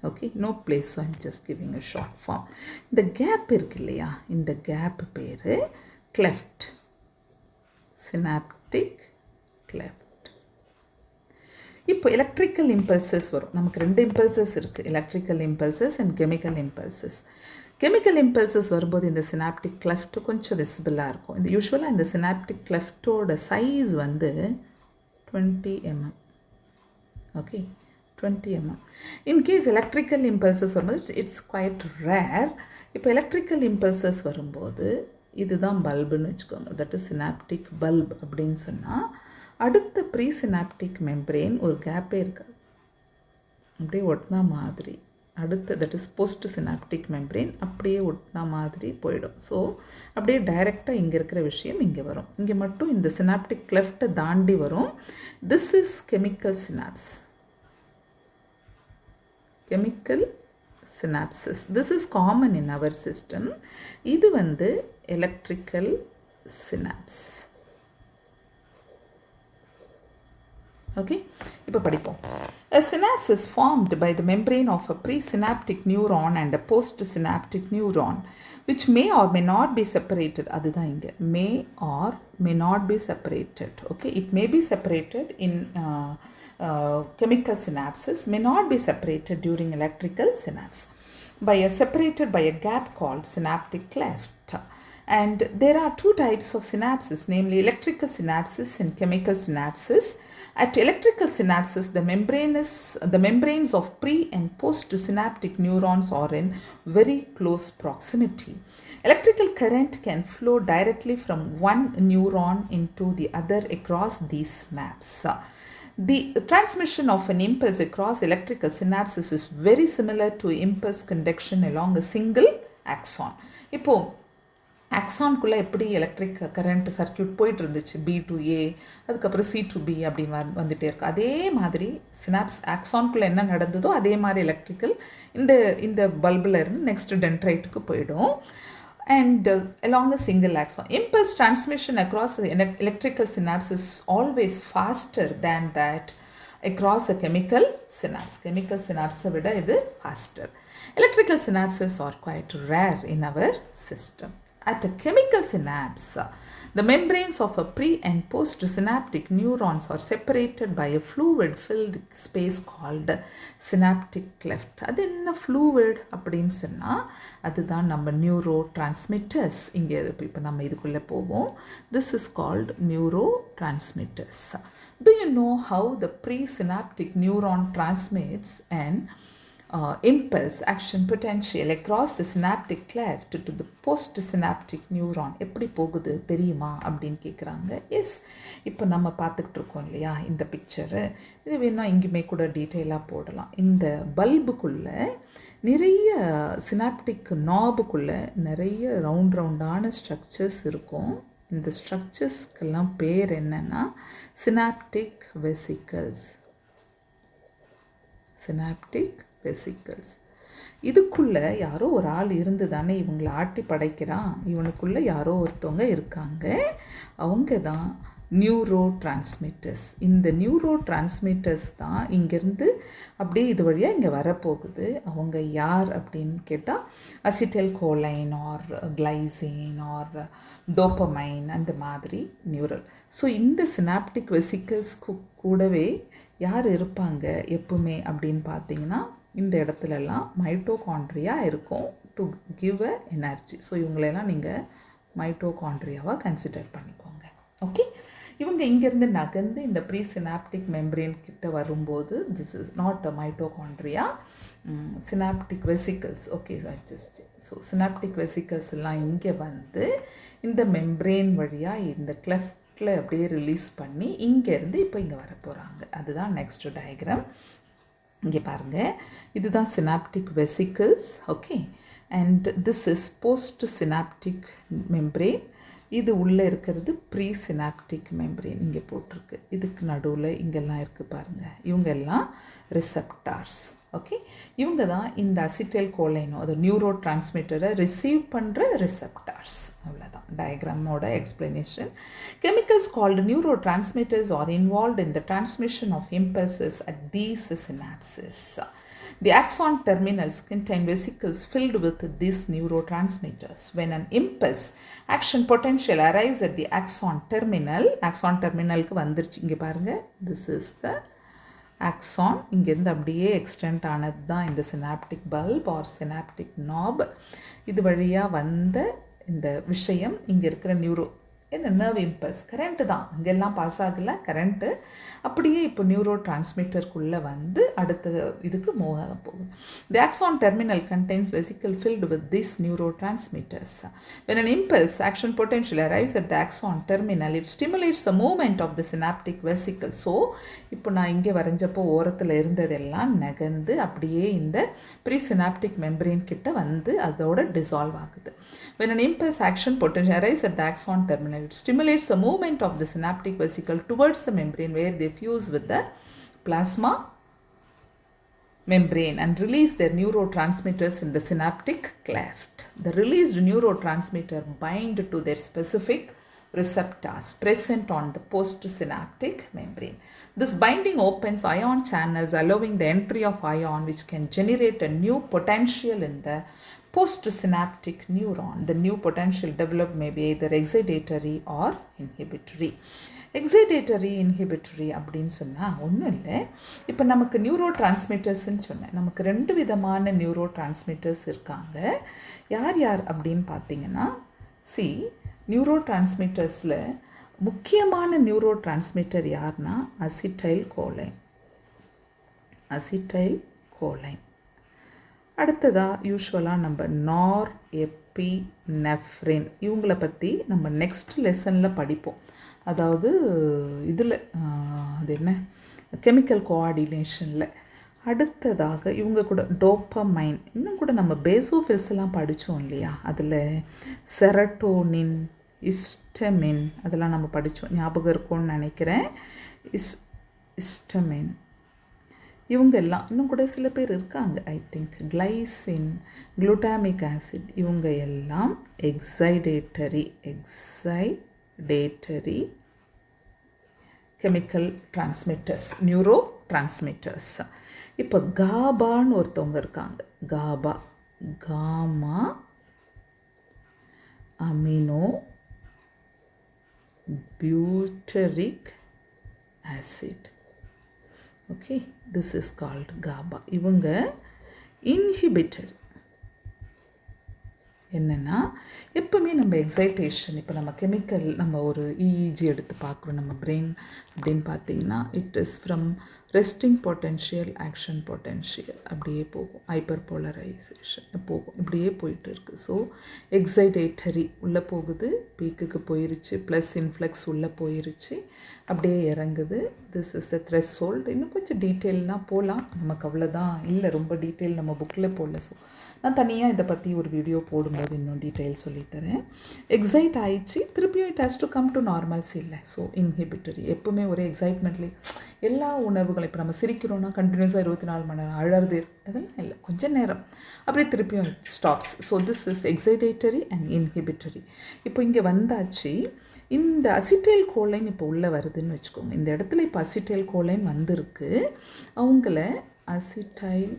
Okay, no place, so I'm just giving a short form. இந்த கேப் இருக்கு இல்லையா, இந்த கேப் பேர் கிளெஃப்ட், சினாப்டிக் கிளெஃப்ட். இப்போ எலக்ட்ரிக்கல் இம்பல்சஸ் வரும். நமக்கு ரெண்டு இம்பல்சஸ் இருக்குது, electrical impulses and chemical impulses. Chemical impulses வரும்போது இந்த சினாப்டிக் கிளெஃப்ட் கொஞ்சம் விசிபிளாக இருக்கும். இந்த யூஸ்வலாக இந்த சினாப்டிக் கிளெஃப்டோட சைஸ் வந்து 20 mm. Okay, 20 mm. In case electrical impulses வரும்போது இட்ஸ் குவைட் ரேர். இப்போ எலக்ட்ரிக்கல் இம்பல்சஸ் வரும்போது இதுதான் பல்புன்னு வச்சுக்கோங்க, தட் இஸ் சினாப்டிக் பல்ப் அப்படின்னு சொன்னால் அடுத்த ப்ரீ சினாப்டிக் மெம்ப்ரேன் ஒரு கேப்பே இருக்காது, அப்படியே ஒட்டினா மாதிரி. அடுத்து that is post synaptic membrane அப்படியே ஒட்டினா மாதிரி போயிடும். ஸோ அப்படியே டைரெக்டாக இங்கே இருக்கிற விஷயம் இங்கே வரும். இங்கே மட்டும் இந்த சினாப்டிக் கிளெஃப்டை தாண்டி வரும். This is chemical synapse, chemical synapses. This is common in our system. இது வந்து electrical synapse. Okay, இப்போ படிப்போம். A synapse is formed by the membrane of a presynaptic neuron and a postsynaptic neuron which may or may not be separated. அதுதான் இங்க may or may not be separated. Okay, it may be separated in chemical synapses, may not be separated during electrical synapse separated by a gap called synaptic cleft. And there are two types of synapses, namely electrical synapses and chemical synapses. At electrical synapses, the membranes of pre- and post-synaptic neurons are in very close proximity. Electrical current can flow directly from one neuron into the other across these synapses. The transmission of an impulse across electrical synapses is very similar to impulse conduction along a single axon. இப்போ ஆக்சான்குள்ளே எப்படி electric current circuit போயிட்டு இருந்துச்சு, B to ஏ, அதுக்கப்புறம் C to be அப்படின்னு வந்துகிட்டே இருக்கும். அதே மாதிரி சினாப்ஸ் ஆக்சான்குள்ளே என்ன நடந்ததோ அதே மாதிரி எலக்ட்ரிக்கல் இந்த பல்பில் இருந்து நெக்ஸ்ட் டென்ட்ரைட்டுக்கு போயிடும். And along a single axon, impulse transmission across electrical synapse is always faster than that across a chemical synapse. Chemical synapse vida idu faster. Electrical synapses are quite rare in our system. At a chemical synapse, the membranes of a pre- and post-synaptic neurons are separated by a fluid-filled space called synaptic cleft. அது என்ன fluid அப்படின்னு சொன்னால் அதுதான் நம்ம neurotransmitters. இங்கே இப்போ நம்ம இதுக்குள்ளே போவோம். This is called neurotransmitters. Do you know how the presynaptic neuron transmits an impulse action potential across the synaptic cleft to the postsynaptic neuron? எப்படி போகுது தெரியுமா அப்படின்னு கேட்குறாங்க. எஸ், இப்போ நம்ம பார்த்துக்கிட்டு இருக்கோம் இல்லையா இந்த பிக்சரு, இது வேணால் எங்கேயுமே கூட டீட்டெயிலாக போடலாம். இந்த பல்புக்குள்ளே நிறைய சினாப்டிக் நாபுக்குள்ளே நிறைய ரவுண்டான ஸ்ட்ரக்சர்ஸ் இருக்கும். இந்த ஸ்ட்ரக்சர்ஸ்க்கெல்லாம் பேர் என்னென்னா சினாப்டிக் வெசிக்கல்ஸ். Synaptic vesicles. இதுக்குள்ளே யாரோ ஒரு ஆள் இருந்து தானே இவங்களை ஆட்டி படைக்கிறான். இவனுக்குள்ளே யாரோ ஒருத்தவங்க இருக்காங்க. அவங்க தான் நியூரோ டிரான்ஸ்மிட்டர்ஸ். இந்த நியூரோ டிரான்ஸ்மிட்டர்ஸ் தான் இங்கேருந்து அப்படியே இது வழியாக இங்கே வரப்போகுது. அவங்க யார் அப்படின்னு கேட்டால் acetylcholine or glycine or dopamine அந்த மாதிரி நியூரல். ஸோ இந்த சினாப்டிக் வெசிக்கல்ஸ்க்கு கூடவே யார் இருப்பாங்க எப்பவுமே அப்படின்னு பார்த்தீங்கன்னா இந்த இடத்துலலாம் மைட்டோகாண்ட்ரியா இருக்கும் to give a energy. So இவங்களெல்லாம் நீங்கள் மைட்டோகாண்ட்ரியாவாக கன்சிடர் பண்ணிக்கோங்க. ஓகே, இவங்க இங்கேருந்து நகர்ந்து இந்த ப்ரீ சினாப்டிக் மெம்பரேன் கிட்ட வரும்போது this is not a mitochondria, synaptic vesicles. Okay, so synaptic vesicles எல்லாம் இங்கே வந்து இந்த மெம்பரேன் வழியாக இந்த கிளெஃப்டில் அப்படியே ரிலீஸ் பண்ணி இங்கேருந்து இப்போ இங்கே வர போகிறாங்க. அதுதான் நெக்ஸ்ட் டயக்ராம். இங்கே பாருங்கள், இதுதான் synaptic vesicles. Okay, and this is post synaptic membrane. இது உள்ளே இருக்கிறது ப்ரீ சினாப்டிக் மெம்பரேன் இங்கே போட்டிருக்கு. இதுக்கு நடுவில் இங்கெல்லாம் இருக்குது பாருங்கள், இவங்க எல்லாம் ரிசப்டார்ஸ். ஓகே, இவங்க தான் இந்த அசிட்டைல் கோலைனோ அது நியூரோ டிரான்ஸ்மிட்டரை ரிசீவ் பண்ணுற ரிசப்டார்ஸ். அவ்வளோதான் டயக்ராமோட explanation. Chemicals called neuro transmitters are involved in the transmission of impulses at these synapses. The axon terminals contain vesicles filled with these neurotransmitters. When an impulse action potential arrives at the axon terminalக்கு வந்துருச்சு. இங்கே பாருங்கள், this is the axon. இங்கேருந்து அப்படியே extend ஆனது தான் இந்த synaptic bulb R synaptic நாப். இது வழியாக வந்த இந்த விஷயம் இங்கே இருக்கிற இந்த நர்வ் இம்பல்ஸ் கரண்ட்டு தான், அங்கெல்லாம் பாஸ் ஆகலை கரண்ட்டு, அப்படியே இப்போ நியூரோ டிரான்ஸ்மிட்டருக்குள்ளே வந்து அடுத்த இதுக்கு மூவ் ஆக போகுது. The axon terminal contains vesicle filled with these neurotransmitters. When an impulse action potential arrives at the axon terminal, it stimulates the movement of the synaptic vesicle. So இப்போ நான் இங்கே வரைஞ்சப்போ ஓரத்தில் இருந்ததெல்லாம் நகர்ந்து அப்படியே இந்த ப்ரீசினாப்டிக் மெம்பரேன் கிட்ட வந்து அதோட டிசால்வ் ஆகுது. When an impulse action potential arrives at the axon terminal, it stimulates the movement of the synaptic vesicle towards the membrane where they fuse with the plasma membrane and release their neurotransmitters in the synaptic cleft. The released neurotransmitter bind to their specific receptors present on the postsynaptic membrane. This binding opens ion channels, allowing the entry of ion which can generate a new potential in the postsynaptic neuron. The new potential developed may be either excitatory or inhibitory. Excitatory inhibitory அப்படின்னு சொன்னால் ஒன்றும் இல்லை. இப்போ நமக்கு neuro டிரான்ஸ்மிட்டர்ஸ்ன்னு சொன்னேன். நமக்கு 2 விதமான neuro transmitters இருக்காங்க. யார் யார் அப்படின்னு பார்த்தீங்கன்னா, நியூரோ டிரான்ஸ்மிட்டர்ஸில் முக்கியமான நியூரோ டிரான்ஸ்மிட்டர் யார்னா அசிட்டைல் கோலைன். அடுத்ததாக யூஸ்வலாக நம்ம நார் எப்பினெஃப்ரின் இவங்கள பற்றி நம்ம நெக்ஸ்ட் லெசனில் படிப்போம். அதாவது இதில் அது என்ன கெமிக்கல் கோஆர்டினேஷனில். அடுத்ததாக இவங்க கூட டோப்பமைன், இன்னும் கூட நம்ம பேசோஃபில்ஸ் எல்லாம் படித்தோம் இல்லையா, அதில் செரட்டோனின், இஸ்டமின் அதெல்லாம் நம்ம படித்தோம், ஞாபகம் இருக்கும்னு நினைக்கிறேன். இஸ்டமின் இவங்க எல்லாம் இன்னும் கூட சில பேர் இருக்காங்க, I think glycine, glutamic acid, இவங்க எல்லாம் excitatory chemical transmitters, neuro transmitters. இப்போ காபான்னு ஒருத்தவங்க இருக்காங்க, gamma amino butyric acid. Okay, this is called GABA. இவங்க இன்ஹிபிட்டர். என்னென்னா எப்போவுமே நம்ம எக்ஸைட்டேஷன், இப்போ நம்ம கெமிக்கல் நம்ம ஒரு EEG எடுத்து பார்க்குறோம் நம்ம பிரெயின் அப்படின்னு பார்த்தீங்கன்னா, it is from resting potential, action potential அப்படியே போகும், ஹைப்பர் போலரைசேஷன் போகும், இப்படியே போயிட்டு இருக்குது. ஸோ எக்ஸைட்டேட்டரி உள்ளே போகுது, பீக்குக்கு போயிருச்சு, ப்ளஸ் இன்ஃப்ளக்ஸ் உள்ளே போயிருச்சு, அப்படியே இறங்குது. This is the threshold. இன்னும் கொஞ்சம் டீட்டெயில்னால் போகலாம், நமக்கு அவ்வளோதான் இல்லை, ரொம்ப டீட்டெயில் நம்ம புக்கில் போடல. ஸோ நான் தனியாக இதை பற்றி ஒரு வீடியோ போடும்போது இன்னும் டீட்டெயில் சொல்லித்தரேன். எக்ஸைட் ஆயிடுச்சு, திருப்பியும் it has to come to normals இல்லை. ஸோ இன்ஹிபிட்டரி எப்போவுமே ஒரே எக்ஸைட்மெண்ட்லேயே எல்லா உணர்வுகளும், இப்போ நம்ம சிரிக்கிறோன்னா கண்டினியூஸாக 24 மணி நேரம் அழறது அதெல்லாம் இல்லை, கொஞ்சம் நேரம் அப்படியே திருப்பியும் stops. So this is excitatory and inhibitory. இப்போ இங்கே வந்தாச்சு. இந்த அசிட்டைல் கோலைன் இப்போ உள்ளே வருதுன்னு வச்சுக்கோங்க. இந்த இடத்துல இப்போ அசிட்டைல் கோலைன் வந்திருக்கு. அவங்கள அசிட்டைல்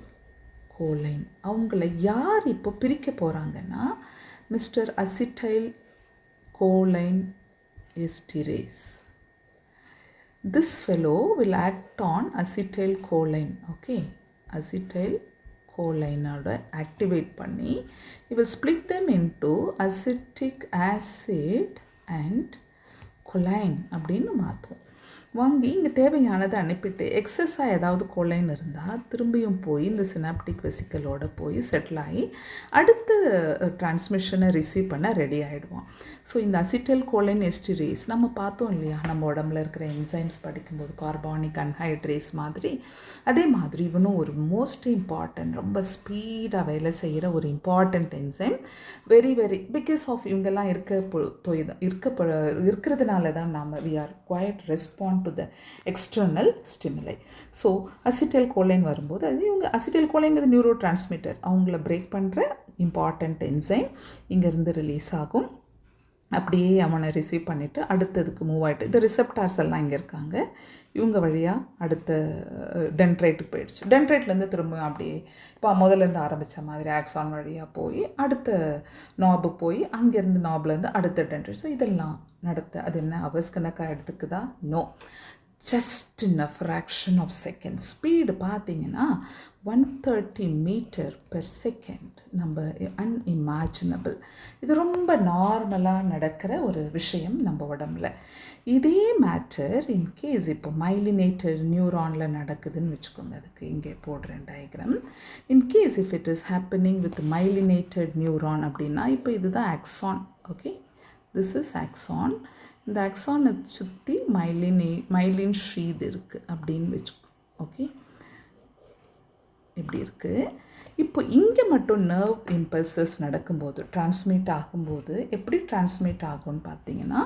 கோலைன் அவங்கள யார் இப்போ பிரிக்க போகிறாங்கன்னா, mister acetyl choline esterase. This fellow will act on acetylcholine. Okay, acetylcholine activate பண்ணி it will split them into acetic acid and choline அப்படின்னு மாற்றுவோம். வாங்கி இங்கே தேவையானதை அனுப்பிட்டு எக்ஸஸாக ஏதாவது கோலைன் இருந்தால் திரும்பியும் போய் இந்த சினாப்டிக் வெசிக்கலோடு போய் செட்டில் ஆகி அடுத்த டிரான்ஸ்மிஷனை ரிசீவ் பண்ண ரெடி ஆகிடுவோம். ஸோ இந்த அசிட்டைல் கோலைன் எஸ்டிரேஸ் நம்ம பார்த்தோம் இல்லையா, நம்ம உடம்புல இருக்கிற என்சைம்ஸ் படிக்கும்போது கார்பானிக் அன்ஹைட்ரேஸ் மாதிரி, அதே மாதிரி இவனும் ஒரு மோஸ்ட் இம்பார்ட்டன்ட், ரொம்ப ஸ்பீடாக வேலை செய்கிற ஒரு important enzyme. Very because of இவங்கெல்லாம் இருக்கிறதுனால தான் நாம் we are quite respond to the external stimuli. So acetylcholine வரும்போது அது இவங்க அசிட்டைல் கோலைங்கிறது நியூரோ டிரான்ஸ்மிட்டர், அவங்கள பிரேக் பண்ணுற இம்பார்ட்டண்ட் என்சைம் இங்கேருந்து ரிலீஸ் ஆகும். அப்படியே அவனை ரிசீவ் பண்ணிவிட்டு அடுத்ததுக்கு மூவ் ஆகிட்டு, இந்த ரிசெப்டார்ஸ் எல்லாம் இங்கே இருக்காங்க, இவங்க வழியாக அடுத்த டென்ட்ரைட்டுக்கு போயிடுச்சு. டென்ட்ரைட்லேருந்து திரும்ப அப்படியே இப்போ முதல்லேருந்து ஆரம்பித்த மாதிரி ஆக்சான் வழியாக போய் அடுத்த நாபு போய் அங்கேருந்து நாப்லேருந்து அடுத்த டென்ட்ரைட். ஸோ இதெல்லாம் அது என்ன அவர்ஸ் கணக்காக எடுத்துக்குதா? No, just in a fraction of second. Speed பார்த்தீங்கன்னா 130 மீட்டர் பெர் செகண்ட். நம்ம அன்இமேஜினபிள். இது ரொம்ப நார்மலாக நடக்கிற ஒரு விஷயம் நம்ம உடம்புல. இதே மேட்டர் இன்கேஸ் இப்போ மைலினேட்டட் நியூரானில் நடக்குதுன்னு வச்சுக்கோங்க, அதுக்கு இங்கே போடுறேன் diagram. In case if it is happening with myelinated neuron அப்படின்னா, இப்போ இதுதான் axon. Okay, this is axon. இந்த ஆக்சானை சுற்றி மைலின் ஷீத் இருக்குது அப்படின்னு வச்சுக்கோ. ஓகே, இப்படி இருக்குது. இப்போ இங்கே மட்டும் நர்வ் இம்பல்சஸ் நடக்கும்போது, டிரான்ஸ்மிட் ஆகும்போது எப்படி டிரான்ஸ்மிட் ஆகும்னு பார்த்தீங்கன்னா,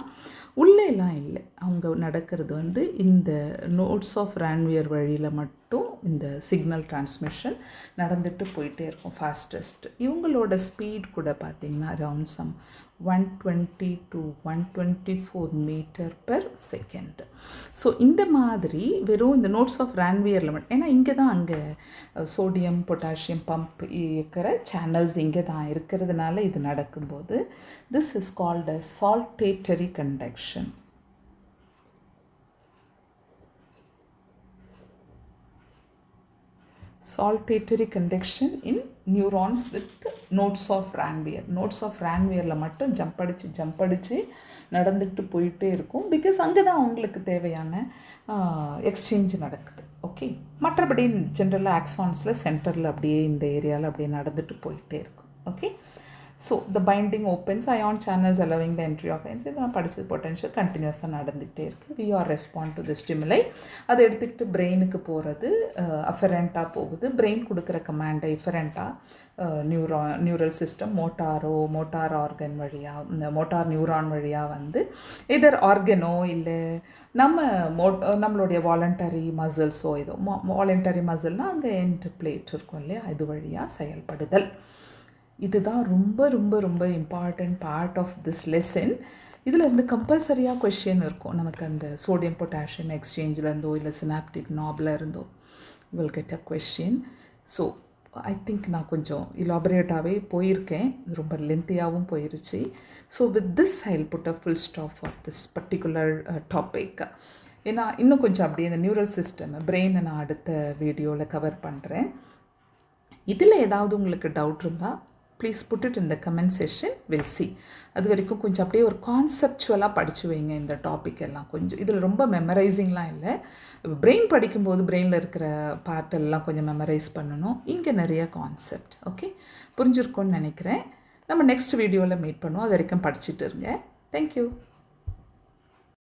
உள்ளேலாம் இல்லை, அவங்க நடக்கிறது இந்த நோட்ஸ் ஆஃப் ரான்வியர் வழியில் மட்டும் இந்த சிக்னல் டிரான்ஸ்மிஷன் நடந்துட்டு போயிட்டே இருக்கும் ஃபாஸ்டஸ்ட். இவங்களோட ஸ்பீட் கூட பார்த்தீங்கன்னா around some 120 to 124 metre per second. So இந்த மாதிரி வெறும் இந்த நோட்ஸ் ஆஃப் ரான்வியரில் மட்டும், ஏன்னா இங்கே தான் அங்கே சோடியம் பொட்டாசியம் பம்ப் இருக்கிற சேனல்ஸ் இங்கே தான் இருக்கிறதுனால இது நடக்கும்போது this is called a saltatory conduction. Saltatory conduction in neurons with nodes of Ranvier. Nodes of Ranvierல மட்டும் ஜம்ப் அடித்து நடந்துக்கிட்டு போயிட்டே இருக்கும். பிகாஸ் அங்கே தான் அவங்களுக்கு தேவையான எக்ஸ்சேஞ்ச் நடக்குது. ஓகே, மற்றபடி ஜென்ரலாக ஆக்ஸான்ஸில் சென்டரில் அப்படியே இந்த ஏரியாவில் அப்படியே நடந்துட்டு போயிட்டே இருக்கும். Okay, so the binding opens ion channels allowing the entry of ions. இதெல்லாம் படித்தது பொட்டன்ஷியல் கண்டினியூஸாக நடந்துகிட்டே இருக்குது. We are respond to the stimuli. அதை எடுத்துக்கிட்டு பிரெயினுக்கு போகிறது, அஃபரண்ட்டாக போகுது. பிரெயின் கொடுக்குற கமாண்டை இஃபரண்ட்டாக நியூரல் சிஸ்டம் மோட்டார் ஆர்கன் வழியாக, இந்த மோட்டார் நியூரான் வழியாக வந்து இதர் ஆர்கனோ இல்லை நம்மளுடைய வாலண்டரி மசில்ஸோ ஏதோ வாலண்டரி மசில்னால் அங்கே என்ட் பிளேட் இருக்கும் இல்லையா, இது வழியாக செயல்படுதல். இதுதான் ரொம்ப ரொம்ப ரொம்ப important part of this lesson. இதில் இருந்து கம்பல்சரியாக கொஷின் இருக்கும் நமக்கு. அந்த சோடியம் பொட்டாசியம் எக்ஸ்சேஞ்சிலேருந்தோ இல்லை சினாப்டிக் நாபில் இருந்தோ will get a question. So I think நான் கொஞ்சம் இலாபரேட்டாகவே போயிருக்கேன், ரொம்ப லென்த்தியாகவும் போயிருச்சு. So with this I will put a full stop for this particular topic. ஏன்னா இன்னும் கொஞ்சம் அப்படியே இந்த நியூரல் சிஸ்டம் பிரெயினை நான் அடுத்த வீடியோவில் கவர் பண்ணுறேன். இதில் ஏதாவது உங்களுக்கு டவுட் இருந்தால் please put it in the comment session, will see. அது வரைக்கும் கொஞ்சம் அப்படியே ஒரு கான்செப்டுவலாக படித்து வைங்க இந்த டாபிக் எல்லாம். கொஞ்சம் இதில் ரொம்ப மெமரைசிங்லாம் இல்லை. பிரெயின் படிக்கும்போது பிரெயினில் இருக்கிற பார்ட்டெல்லாம் கொஞ்சம் மெமரைஸ் பண்ணணும். இங்கே நிறைய கான்செப்ட். ஓகே, புரிஞ்சிருக்கும்னு நினைக்கிறேன். நம்ம நெக்ஸ்ட் வீடியோவில் மீட் பண்ணுவோம். அது வரைக்கும் படிச்சுட்டு இருங்க. தேங்க்யூ.